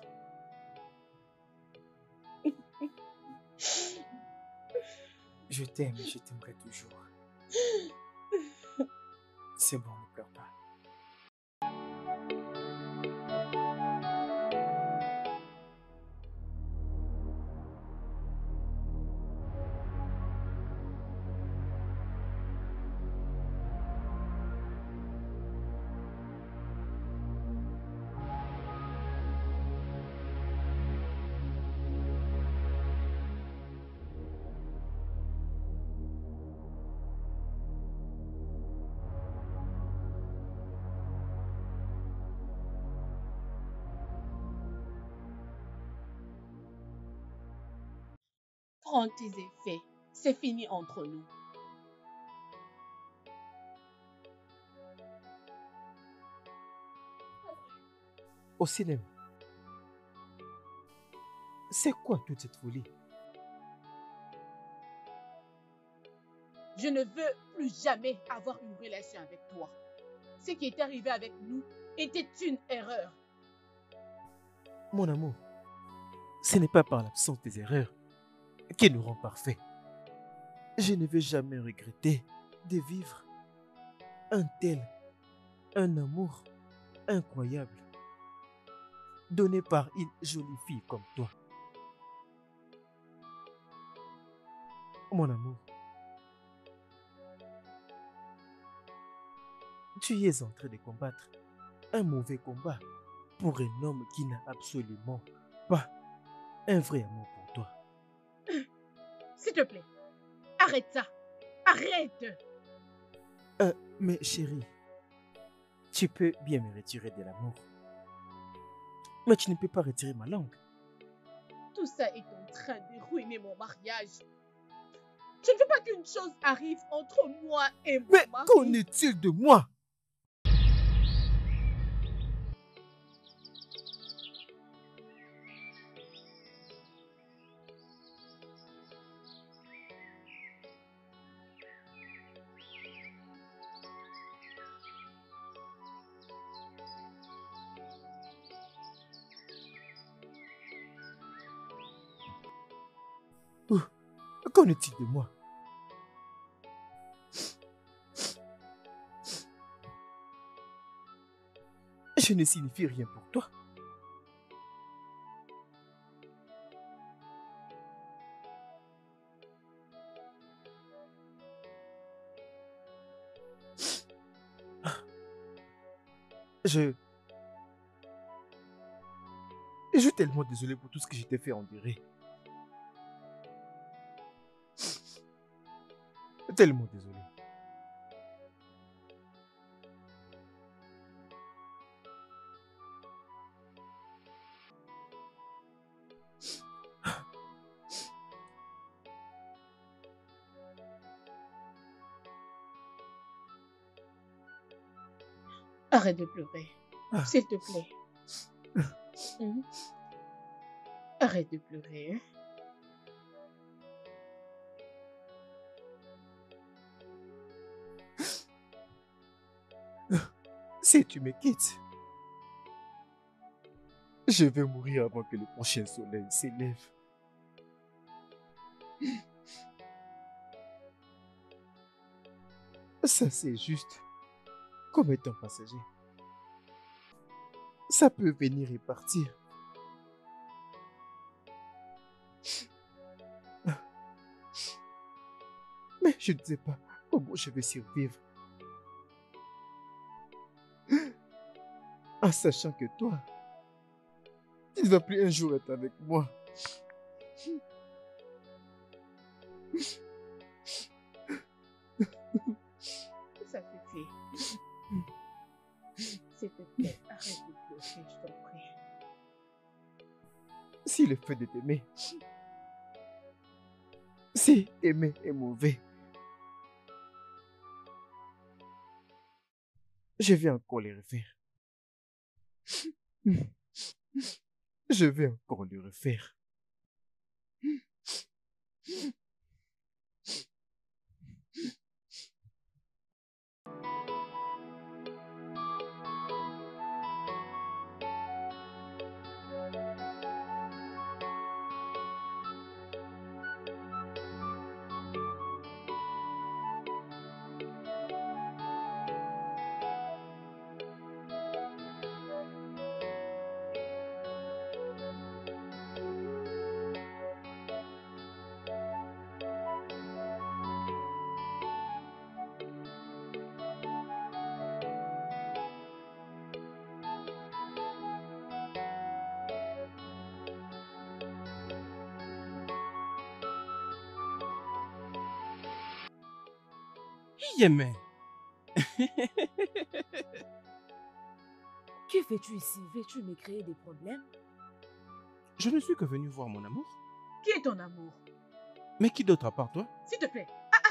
Je t'aime et je t'aimerai toujours. C'est bon, ne pleure pas. Prends tes effets. C'est fini entre nous. Au cinéma. C'est quoi toute cette folie? Je ne veux plus jamais avoir une relation avec toi. Ce qui est arrivé avec nous était une erreur. Mon amour, ce n'est pas par l'absence des erreurs qui nous rend parfaits. Je ne vais jamais regretter de vivre un amour incroyable, donné par une jolie fille comme toi. Mon amour, tu es en train de combattre un mauvais combat pour un homme qui n'a absolument pas un vrai amour pour toi. S'il te plaît, arrête ça. Arrête. Mais chérie, tu peux bien me retirer de l'amour. Mais tu ne peux pas retirer ma langue. Tout ça est en train de ruiner mon mariage. Je ne veux pas qu'une chose arrive entre moi et mon Mais mari. qu'en est-il de moi? Qu'en est-il de moi? Je ne signifie rien pour toi. Je suis tellement désolé pour tout ce que je t'ai fait endurer. Tellement désolé. Arrête de pleurer, s'il te plaît. Arrête de pleurer. Si tu me quittes, je vais mourir avant que le prochain soleil s'élève. Ça, c'est juste comme étant passager. Ça peut venir et partir. Mais je ne sais pas comment je vais survivre. En sachant que toi, tu ne vas plus un jour être avec moi. Ça suffit. S'il te plaît, arrête de pleurer, je t'en prie. Si le fait de t'aimer, si aimer est mauvais, je vais encore le refaire. Je vais encore le refaire. Yémen. Que fais-tu ici? Veux-tu me créer des problèmes? Je ne suis que venu voir mon amour. Qui est ton amour? Mais qui d'autre à part toi? S'il te plaît. Ah, ah.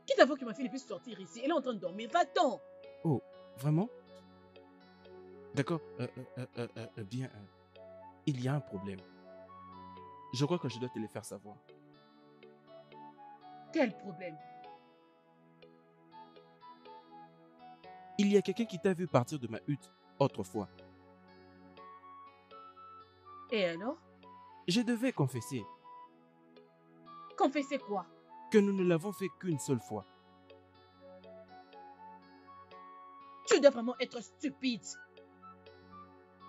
Qui t'avoue que ma fille ne puisse sortir ici? Elle est en train de dormir. Va-t'en. Oh, vraiment? D'accord. Bien, il y a un problème. Je crois que je dois te le faire savoir. Quel problème? Il y a quelqu'un qui t'a vu partir de ma hutte autrefois. Et alors? Je devais confesser Confesser quoi? que nous ne l'avons fait qu'une seule fois. Tu dois vraiment être stupide.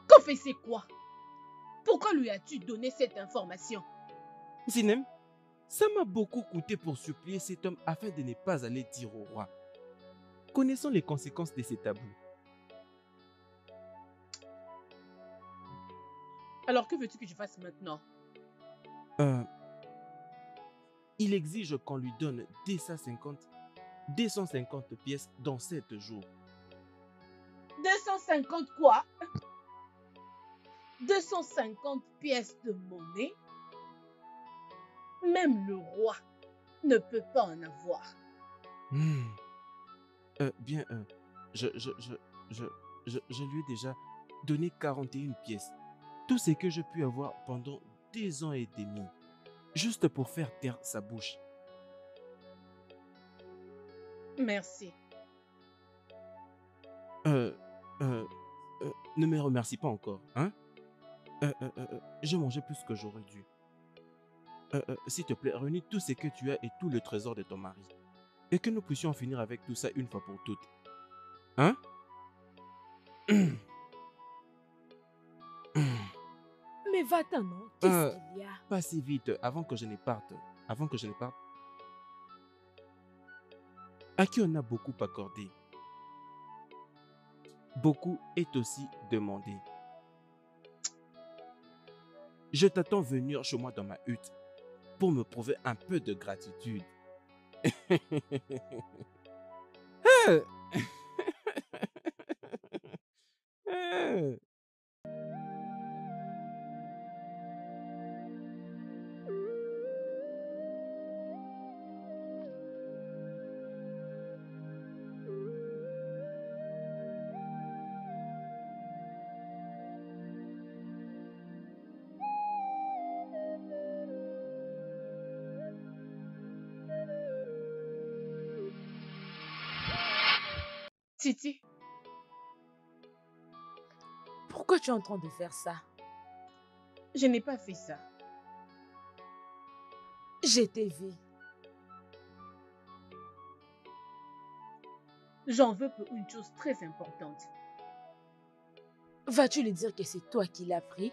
Confesser quoi? Pourquoi lui as-tu donné cette information? Zinem, ça m'a beaucoup coûté pour supplier cet homme afin de ne pas aller dire au roi. Connaissons les conséquences de ces tabous. Alors que veux-tu que je fasse maintenant? Il exige qu'on lui donne 250 pièces dans 7 jours. 250 quoi? 250 pièces de monnaie? Même le roi ne peut pas en avoir. Bien, je lui ai déjà donné 41 pièces. Tout ce que j'ai pu avoir pendant 2 ans et demi. Juste pour faire taire sa bouche. Merci. Ne me remercie pas encore, hein? J'ai mangé plus que j'aurais dû. S'il te plaît, réunis tout ce que tu as et tout le trésor de ton mari. Et que nous puissions en finir avec tout ça une fois pour toutes. Hein? Mais va-t'en, non? Qu'est-ce qu'il y a? Pas si vite, avant que je ne parte. Avant que je ne parte. À qui on a beaucoup accordé. Beaucoup est aussi demandé. Je t'attends venir chez moi dans ma hutte pour me prouver un peu de gratitude. Titi, Pourquoi tu es en train de faire ça? je n'ai pas fait ça. Je t'ai vu. J'en veux pour une chose très importante. Vas-tu lui dire que c'est toi qui l'as pris?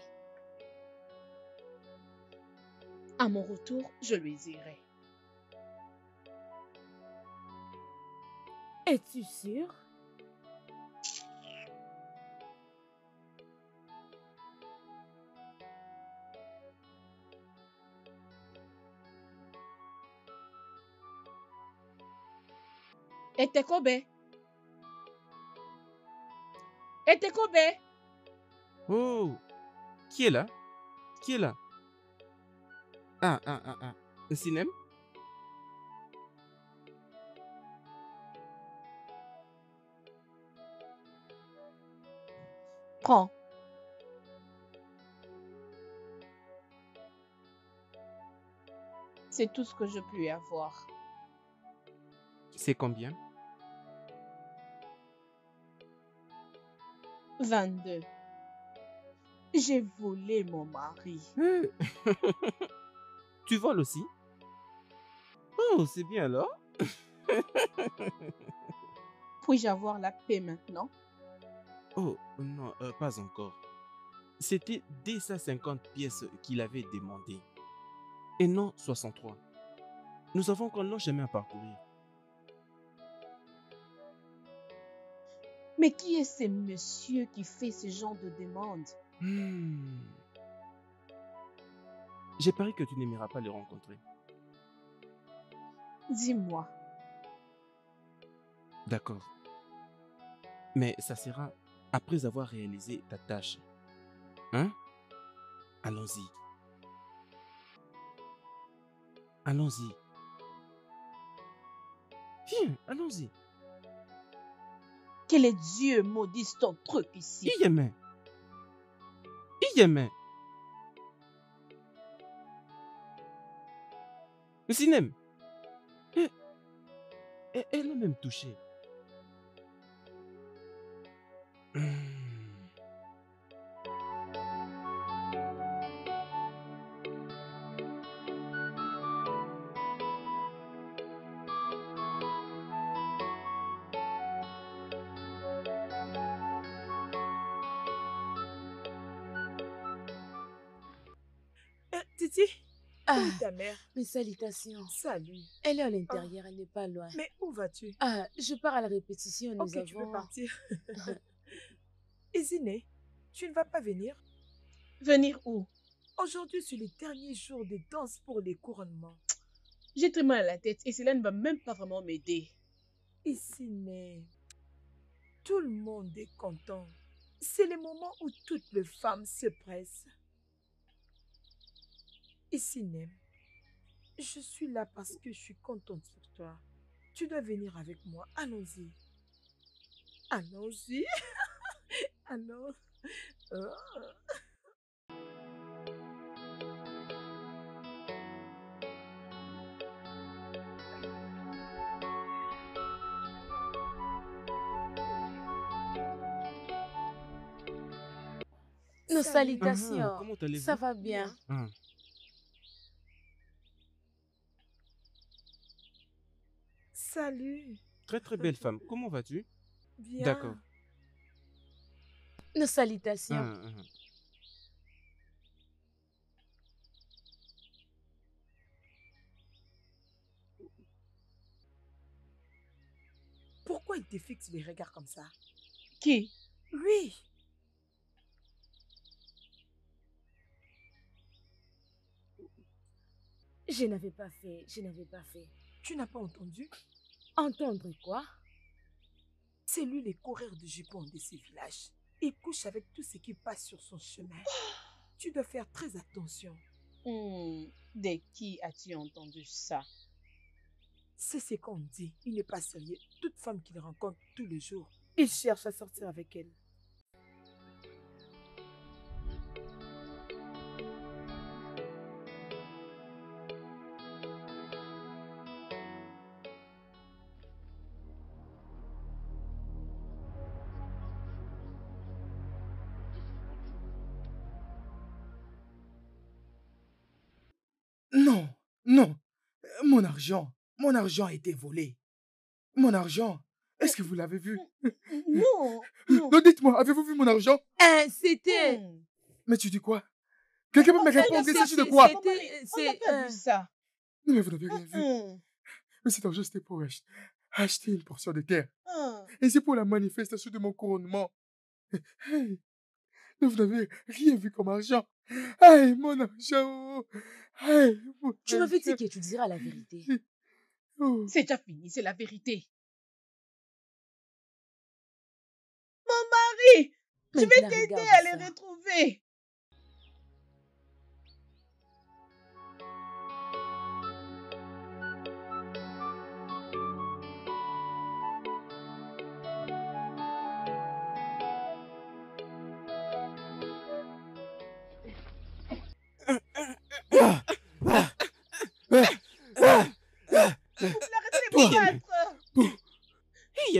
À mon retour, je lui dirai. Es-tu sûr? Etekobe. Etekobe. Oh, qui est là? Qui est là? Ah. Sinem? Prends. C'est tout ce que je puis avoir. C'est combien? 22. J'ai volé mon mari. Tu voles aussi? Oh, c'est bien alors. Puis-je avoir la paix maintenant? Oh, non, pas encore. C'était 250 pièces qu'il avait demandé. Et non 63. Nous avons encore un long chemin à parcourir. Mais qui est ce monsieur qui fait ce genre de demande? J'ai parié que tu n'aimeras pas le rencontrer. Dis-moi. D'accord. Mais ça sera après avoir réalisé ta tâche. Hein? Allons-y. Allons-y. Viens, allons-y. Que les dieux maudissent ton truc ici. Iyeme. Iyeme. Le cinéma. Elle est même touchée. Titi, Ah, où est ta mère? mes salutations. Salut. Elle est à l'intérieur, elle n'est pas loin. Mais où vas-tu? Ah, je pars à la répétition, nous Ok, tu peux avons... partir. Isiné, tu ne vas pas venir? Venir où? Aujourd'hui, c'est le dernier jour de danse pour les couronnements. J'ai très mal à la tête et cela ne va même pas vraiment m'aider. Isiné, tout le monde est content. C'est le moment où toutes les femmes se pressent. Isiné, je suis là parce que je suis contente pour toi. Tu dois venir avec moi. Allons-y. Allons-y. Allons. Nos salutations. Comment allez-vous? Ça va bien. Salut. Très très belle femme. Comment vas-tu? Bien. D'accord. Nos salutations. Pourquoi il te fixe les regards comme ça? Qui? Lui. Je n'avais pas fait, je n'avais pas fait. Tu n'as pas entendu? Entendre quoi? C'est lui le coureur de jupons de ces villages. Il couche avec tout ce qui passe sur son chemin. Tu dois faire très attention. De qui as-tu entendu ça? C'est ce qu'on dit. Il n'est pas sérieux. Toute femme qu'il rencontre tous les jours, il cherche à sortir avec elle. Non, non. Mon argent a été volé. Mon argent, est-ce que vous l'avez vu? Non, non. Non, dites-moi, avez-vous vu mon argent? C'était... Mais tu dis quoi? Quelqu'un peut me répondre, il s'agit de quoi? On n'a pas vu ça. Non, mais vous n'avez rien vu. Mais cet argent, c'était pour acheter une portion de terre. Et c'est pour la manifestation de mon couronnement. Hey, mais vous n'avez rien vu comme argent. Hey, mon argent. Hey, tu m'avais dit que tu diras la vérité. Oh. C'est déjà fini, c'est la vérité. Mon mari, je vais t'aider à les retrouver.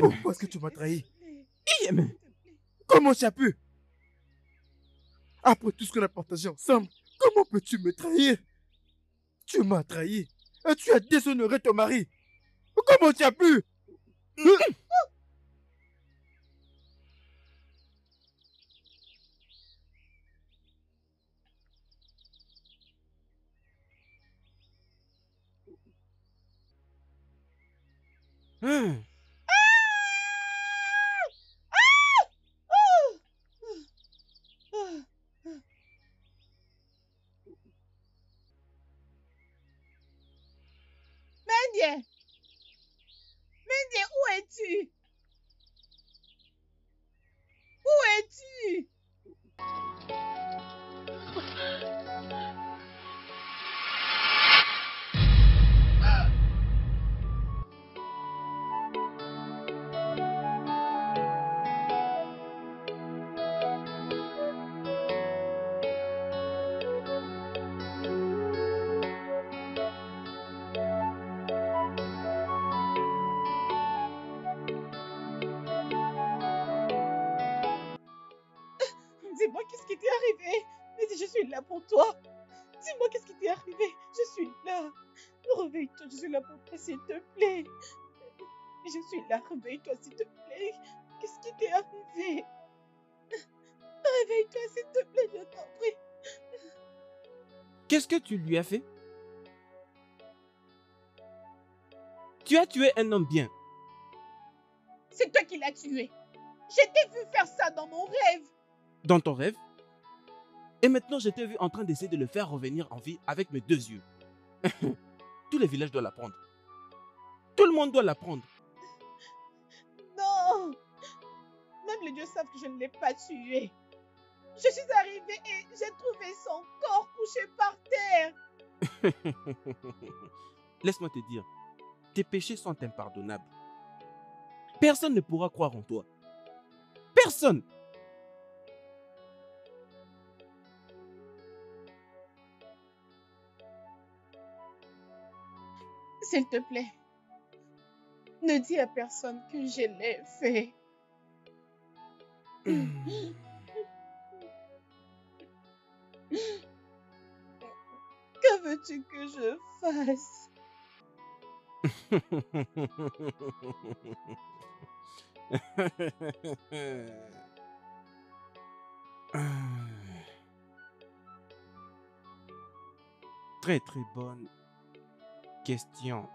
Pourquoi est-ce que tu m'as trahi? Comment tu as pu? Après tout ce qu'on a partagé ensemble, comment peux-tu me trahir? Tu m'as trahi et tu as déshonoré ton mari. Comment tu as pu? Mendy, où es-tu? Où es-tu? là pour toi. Dis-moi qu'est-ce qui t'est arrivé. Je suis là. Réveille-toi, je suis là pour toi, s'il te plaît. Je suis là, réveille-toi, s'il te plaît. Qu'est-ce qui t'est arrivé? Réveille-toi, s'il te plaît, je t'en prie. Qu'est-ce que tu lui as fait? Tu as tué un homme bien. C'est toi qui l'as tué. Je t'ai vu faire ça dans mon rêve. Dans ton rêve? Et maintenant, je t'ai vu en train d'essayer de le faire revenir en vie avec mes 2 yeux. Tous les villages doivent l'apprendre. Tout le monde doit l'apprendre. Non. Même les dieux savent que je ne l'ai pas tué. Je suis arrivée et j'ai trouvé son corps couché par terre. Laisse-moi te dire, tes péchés sont impardonnables. Personne ne pourra croire en toi. Personne. S'il te plaît, ne dis à personne que je l'ai fait. Que veux-tu que je fasse? Très très bonne question.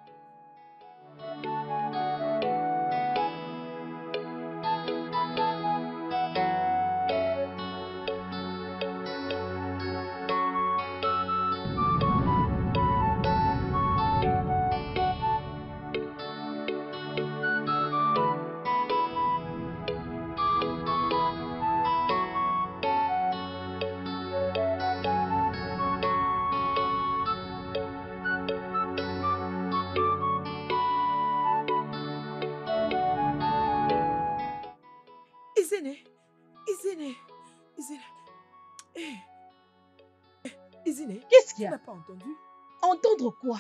Izine, Qu'est-ce qu'il tu y a? n'as pas entendu? Entendre quoi?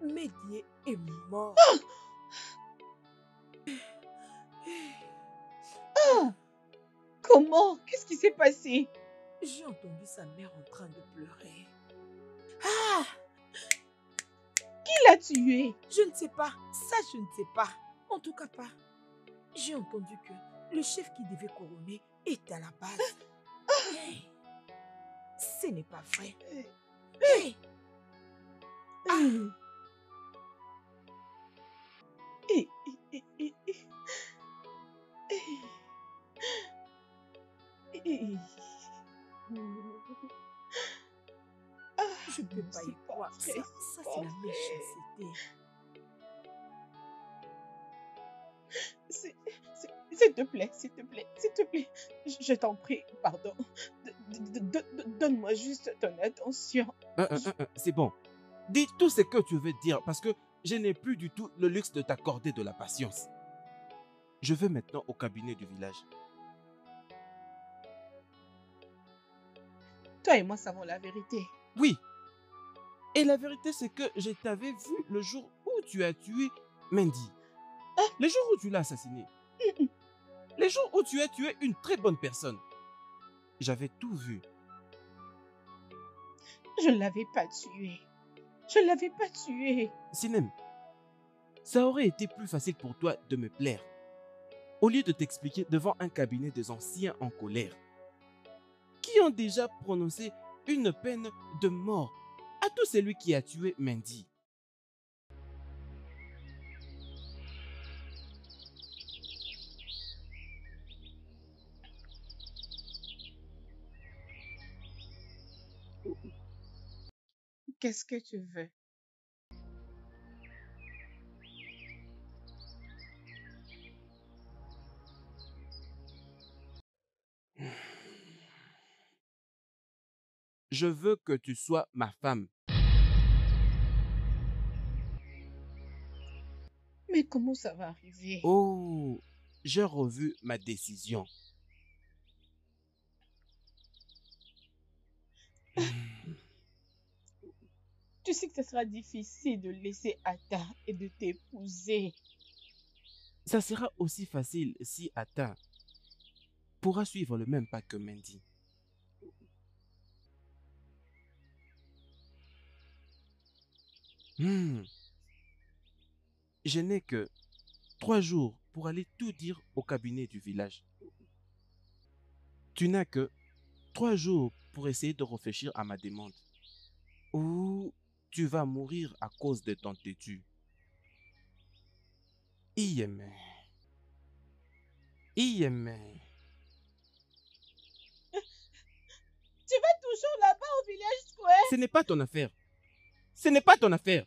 Médié est mort. Comment? Qu'est-ce qui s'est passé? J'ai entendu sa mère en train de pleurer. Qui l'a tué? Je ne sais pas. Ça, je ne sais pas. En tout cas pas. J'ai entendu que le chef qui devait couronner est à la base. Ce n'est pas vrai. Je ne peux pas y croire. Ça, c'est la méchanceté. S'il te plaît, je t'en prie, pardon. Donne-moi juste ton attention. C'est bon. Dis tout ce que tu veux dire parce que je n'ai plus du tout le luxe de t'accorder de la patience. Je vais maintenant au cabinet du village. Toi et moi savons la vérité. Oui. Et la vérité, c'est que je t'avais vu le jour où tu as tué Mendy. Le jour où tu l'as assassiné. Le jour où tu as tué une très bonne personne. J'avais tout vu. Je ne l'avais pas tué. Je ne l'avais pas tué. Sinem, ça aurait été plus facile pour toi de me plaire. Au lieu de t'expliquer devant un cabinet des anciens en colère, qui ont déjà prononcé une peine de mort à tout celui qui a tué Mendy. Qu'est-ce que tu veux? Je veux que tu sois ma femme. Mais comment ça va arriver? Oh, j'ai revu ma décision. Tu sais que ce sera difficile de laisser Ata et de t'épouser. Ça sera aussi facile si Ata pourra suivre le même pas que Mendy. Je n'ai que 3 jours pour aller tout dire au cabinet du village. Tu n'as que 3 jours pour essayer de réfléchir à ma demande. Ou tu vas mourir à cause de ton têtu. Iyeme. Iyeme. Tu vas toujours là-bas au village square? Ce n'est pas ton affaire. Ce n'est pas ton affaire.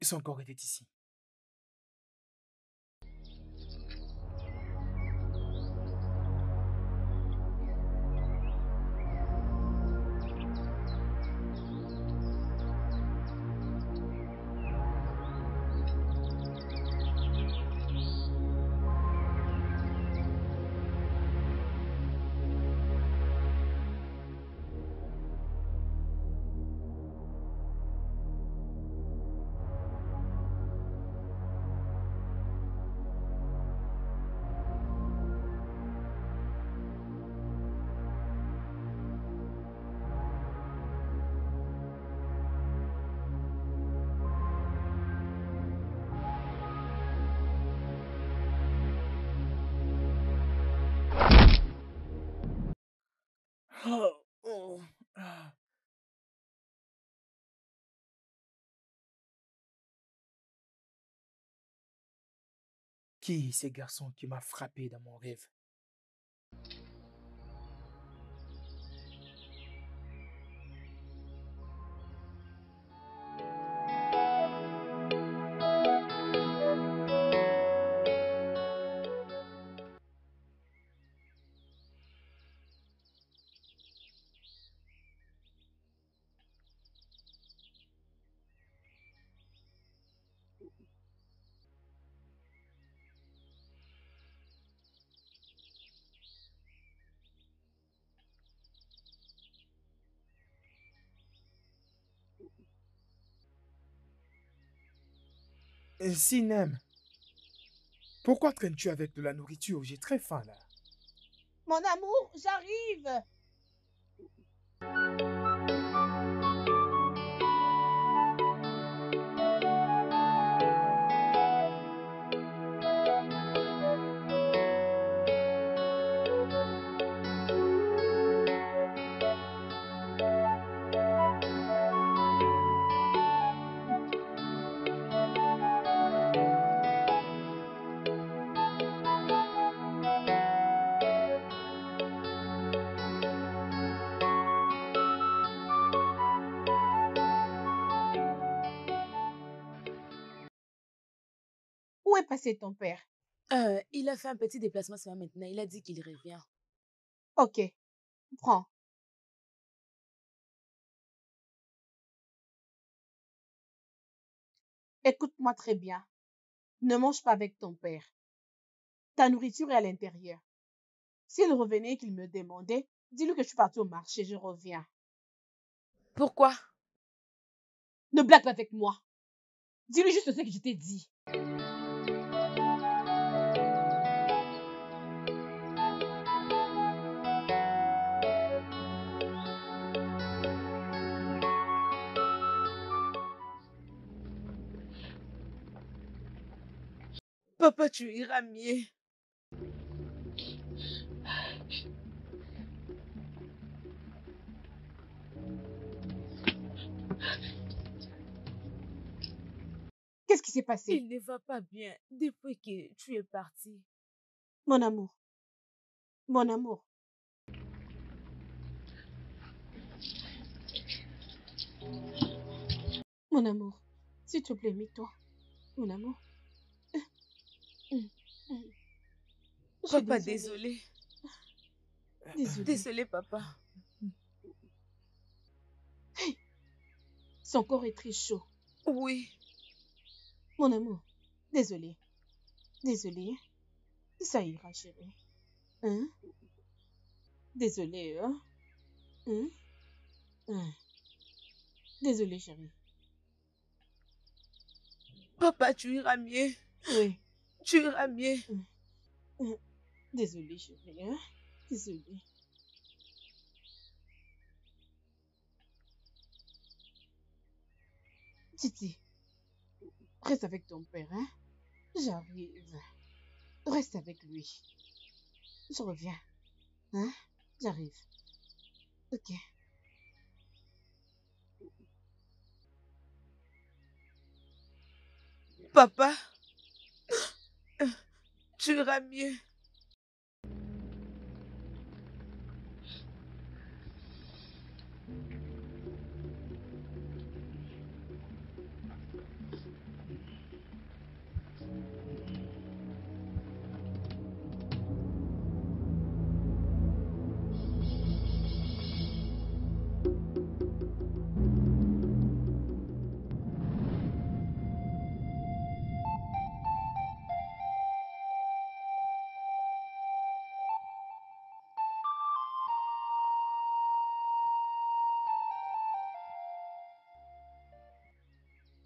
Son corps était ici. Qui est ce garçon qui m'a frappé dans mon rêve? Sinem, pourquoi traînes-tu avec de la nourriture? J'ai très faim là. Mon amour, j'arrive. Où est passé ton père? Il a fait un petit déplacement ce matin maintenant. Il a dit qu'il revient. Ok, prends. Écoute-moi très bien. Ne mange pas avec ton père. Ta nourriture est à l'intérieur. S'il revenait et qu'il me demandait, dis-lui que je suis partie au marché, je reviens. Pourquoi? Ne blague pas avec moi. Dis-lui juste ce que je t'ai dit. Papa, tu iras mieux. Qu'est-ce qui s'est passé? Il ne va pas bien depuis que tu es parti. Mon amour. Mon amour. Mon amour. S'il te plaît, mets-toi. Mon amour. Papa, désolé. Désolé. Désolé, papa. Hey, son corps est très chaud. Oui. Mon amour, désolé. Désolé. Ça ira, chérie. Hein? Désolé, hein? Désolé, chérie. Papa, tu iras mieux. Oui. Tu iras mieux. Désolé, chérie, hein? Désolé. Titi, reste avec ton père, hein? J'arrive. Reste avec lui. Je reviens. Hein? J'arrive. Ok. Papa, tu iras mieux.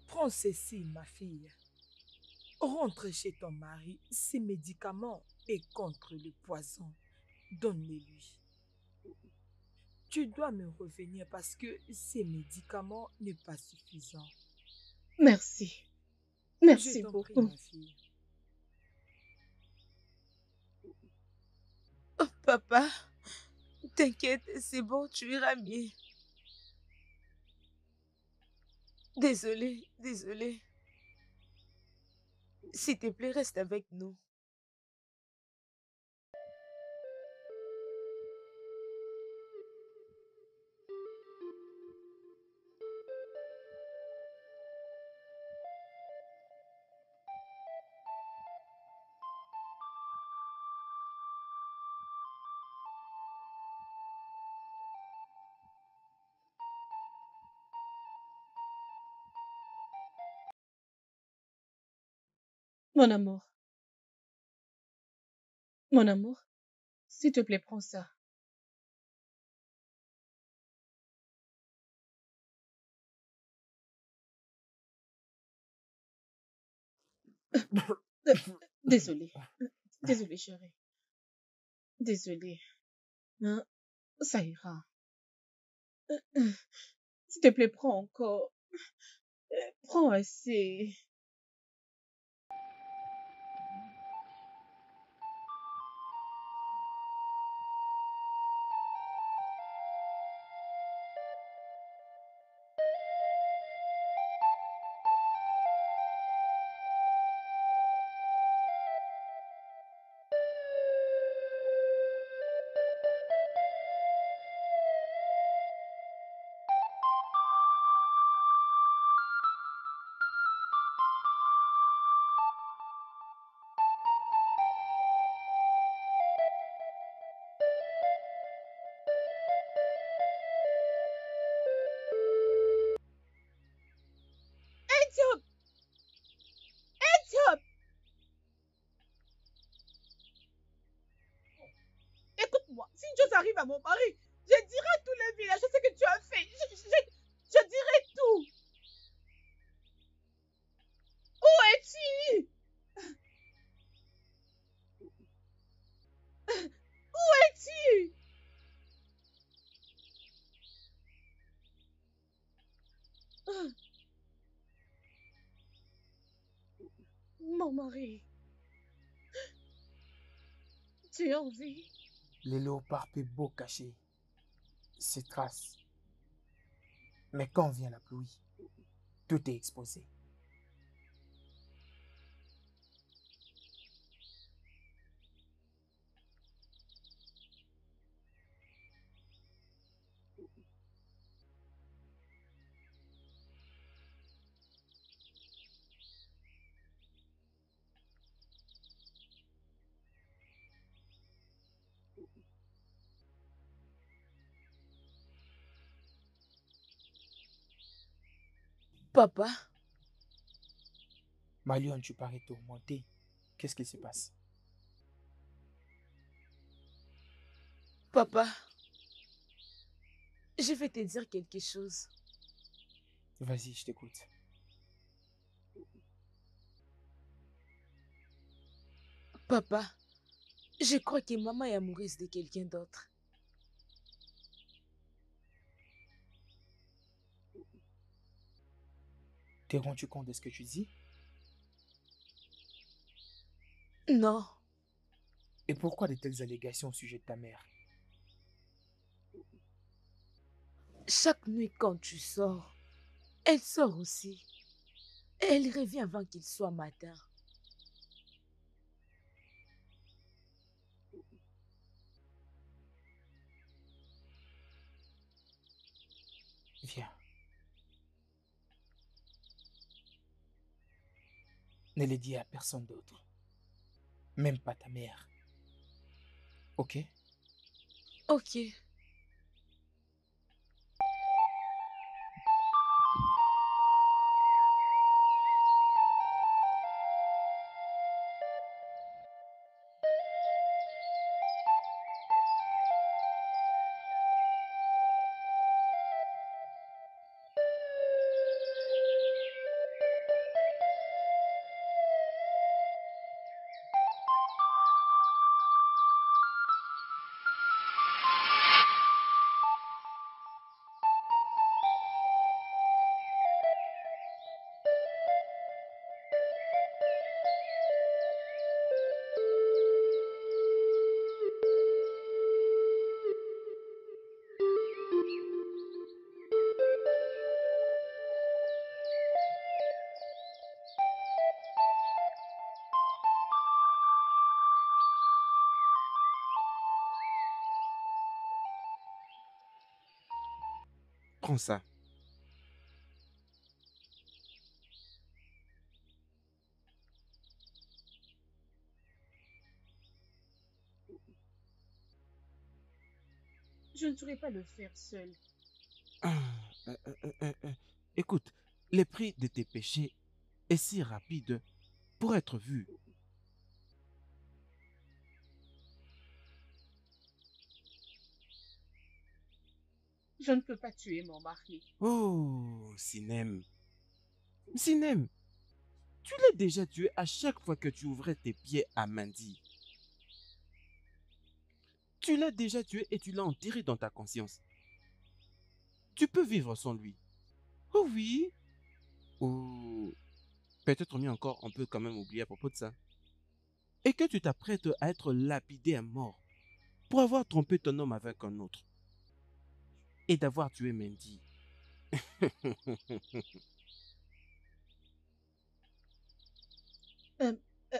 Prends ceci, ma fille. Rentre chez ton mari. Ces médicaments et contre le poison. Donne-les-lui. Tu dois me revenir parce que ces médicaments n'est pas suffisant. Merci. Merci Je t'en beaucoup. prie, ma fille. Oh, papa, t'inquiète, c'est bon, tu iras mieux. Désolé, désolé. S'il te plaît, reste avec nous. Mon amour. Mon amour, s'il te plaît, prends ça. Désolé. Désolé, chérie. Désolé. Hein? Ça ira. S'il te plaît, prends encore. Prends assez. Diop! Diop! Écoute-moi, si une chose arrive à mon mari, je dirai à tous les villages ce que tu as fait. Je dirai tout. Où es-tu? Où es-tu? Mon mari. Tu es en vie? Les léopards peuvent beau cacher ses traces. Mais quand vient la pluie, tout est exposé. Papa, Malion, tu parais tourmentée. Qu'est-ce qui se passe? papa, je vais te dire quelque chose. Vas-y, je t'écoute. Papa, je crois que maman est amoureuse de quelqu'un d'autre. T'es rendu compte de ce que tu dis? Non. Et pourquoi de telles allégations au sujet de ta mère? Chaque nuit quand tu sors, elle sort aussi. Elle revient avant qu'il soit matin. Viens. Ne le dis à personne d'autre. Même pas ta mère. Ok? Ok. Prends ça. Je ne saurais pas le faire seul. Ah, euh, euh, euh, euh, euh. Écoute, le prix de tes péchés est si rapide pour être vu. Je ne peux pas tuer mon mari. Oh, Sinem. Sinem, tu l'as déjà tué à chaque fois que tu ouvrais tes pieds à Mandy. Tu l'as déjà tué et tu l'as enterré dans ta conscience. Tu peux vivre sans lui. Oh oui. Ou peut-être mieux encore, on peut quand même oublier à propos de ça. Et que tu t'apprêtes à être lapidé à mort pour avoir trompé ton homme avec un autre. Et d'avoir tué Mandy. Euh, euh,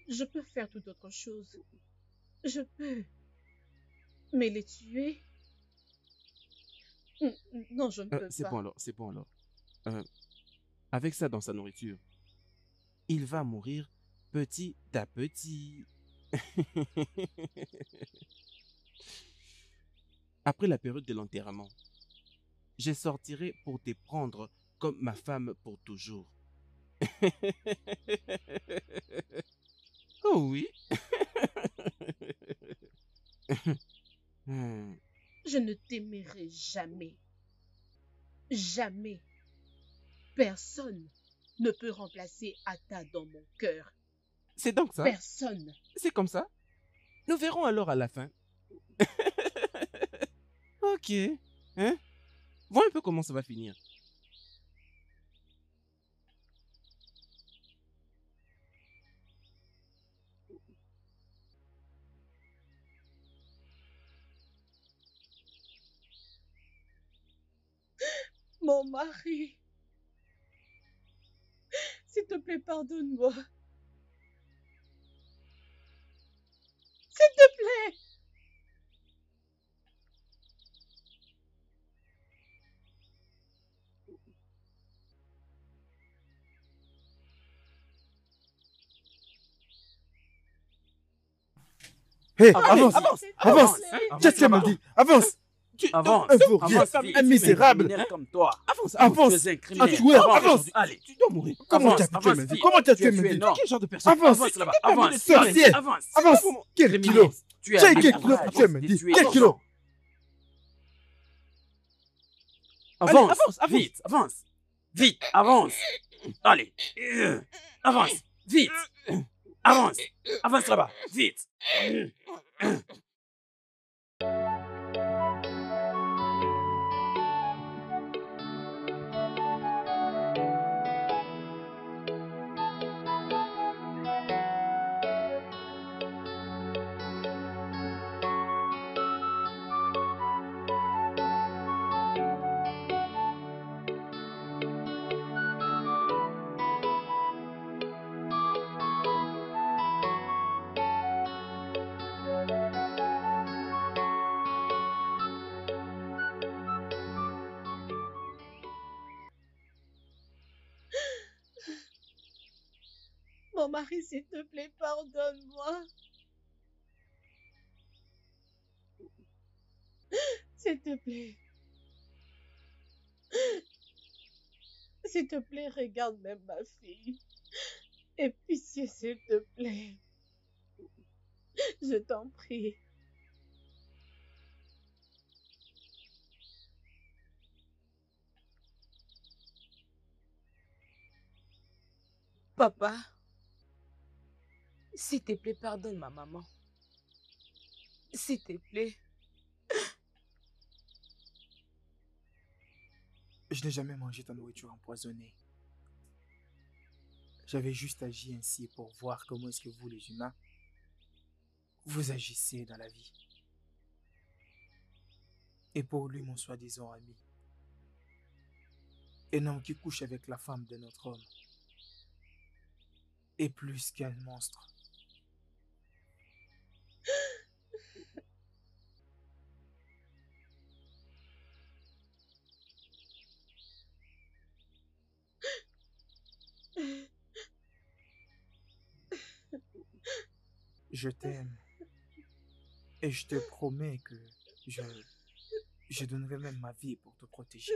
je peux faire toute autre chose. Je peux. Mais les tuer? Non, je ne peux C'est pas. bon alors, c'est bon alors. Avec ça dans sa nourriture, il va mourir petit à petit. Après la période de l'enterrement, je sortirai pour te prendre comme ma femme pour toujours. Oh oui. Je ne t'aimerai jamais. Jamais. Personne ne peut remplacer Atta dans mon cœur. C'est donc ça? Personne. C'est comme ça? Nous verrons alors à la fin. Ok. Hein? Vois un peu comment ça va finir. Mon mari. S'il te plaît, pardonne-moi. S'il te plaît. Hé, Allez, avance, avance, avance. avance, Qu'est-ce qu'elle m'a dit? Avance. Avance. Avance, un misérable. Comme toi. Avance. Tu es un criminel. Un tueur, avance. Allez. Tu dois mourir. Comment tu as tué Mendy? Comment tu as tué Mendy? Quel genre de personne? Avance là-bas. Avance. Sorcier. Avance. Avance. Quel kilo? Tu es Quel kilo tu tué Mendy? Quel kilo? Avance. Vite. Avance. Vite. Avance. Allez. Avance. Vite. Avance. Avance là-bas. Vite. Mon mari, s'il te plaît, pardonne-moi. S'il te plaît. S'il te plaît, regarde même ma fille. Aie pitié, s'il te plaît. Je t'en prie. Papa, s'il te plaît, pardonne ma maman. S'il te plaît. Je n'ai jamais mangé ta nourriture empoisonnée. J'avais juste agi ainsi pour voir comment est-ce que vous, les humains, vous agissez dans la vie. Et pour lui, mon soi-disant ami, un homme qui couche avec la femme de notre homme est plus qu'un monstre. Je t'aime et je te promets que je donnerai même ma vie pour te protéger.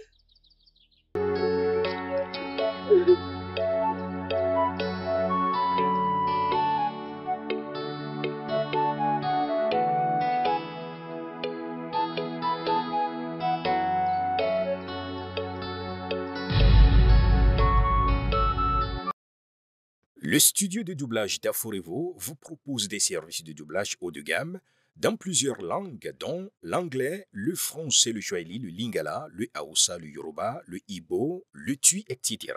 Le studio de doublage d'Aforevo vous propose des services de doublage haut de gamme dans plusieurs langues, dont l'anglais, le français, le swahili, le lingala, le hausa, le yoruba, le igbo, le tui, etc.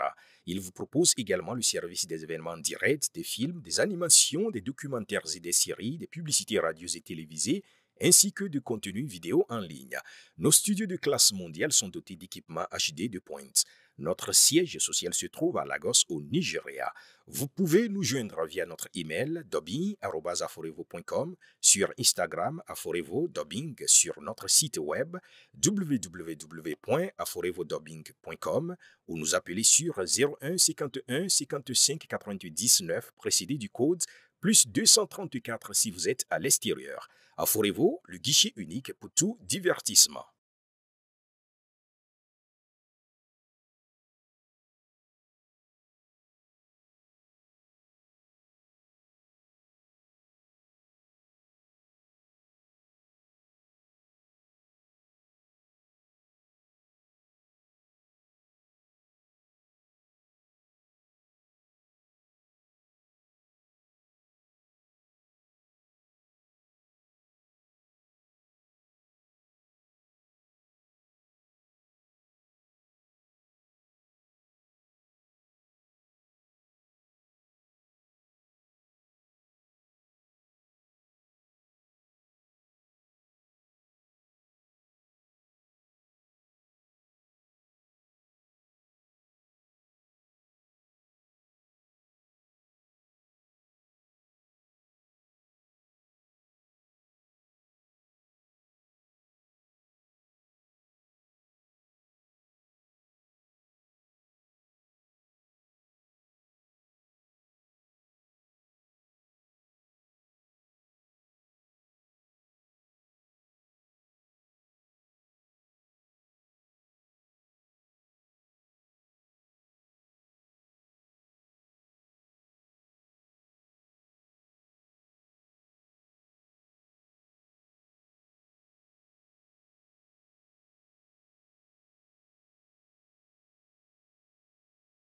Il vous propose également le service des événements directs, des films, des animations, des documentaires et des séries, des publicités radio et télévisées, ainsi que de contenus vidéo en ligne. Nos studios de classe mondiale sont dotés d'équipements HD de pointe. Notre siège social se trouve à Lagos, au Nigeria. Vous pouvez nous joindre via notre email dubbing@aforevo.com, sur Instagram Aforevo Dubbing, sur notre site web www.aforevodubbing.com ou nous appeler sur 01 51 55 98 9 précédé du code plus 234 si vous êtes à l'extérieur. Aforevo, le guichet unique pour tout divertissement.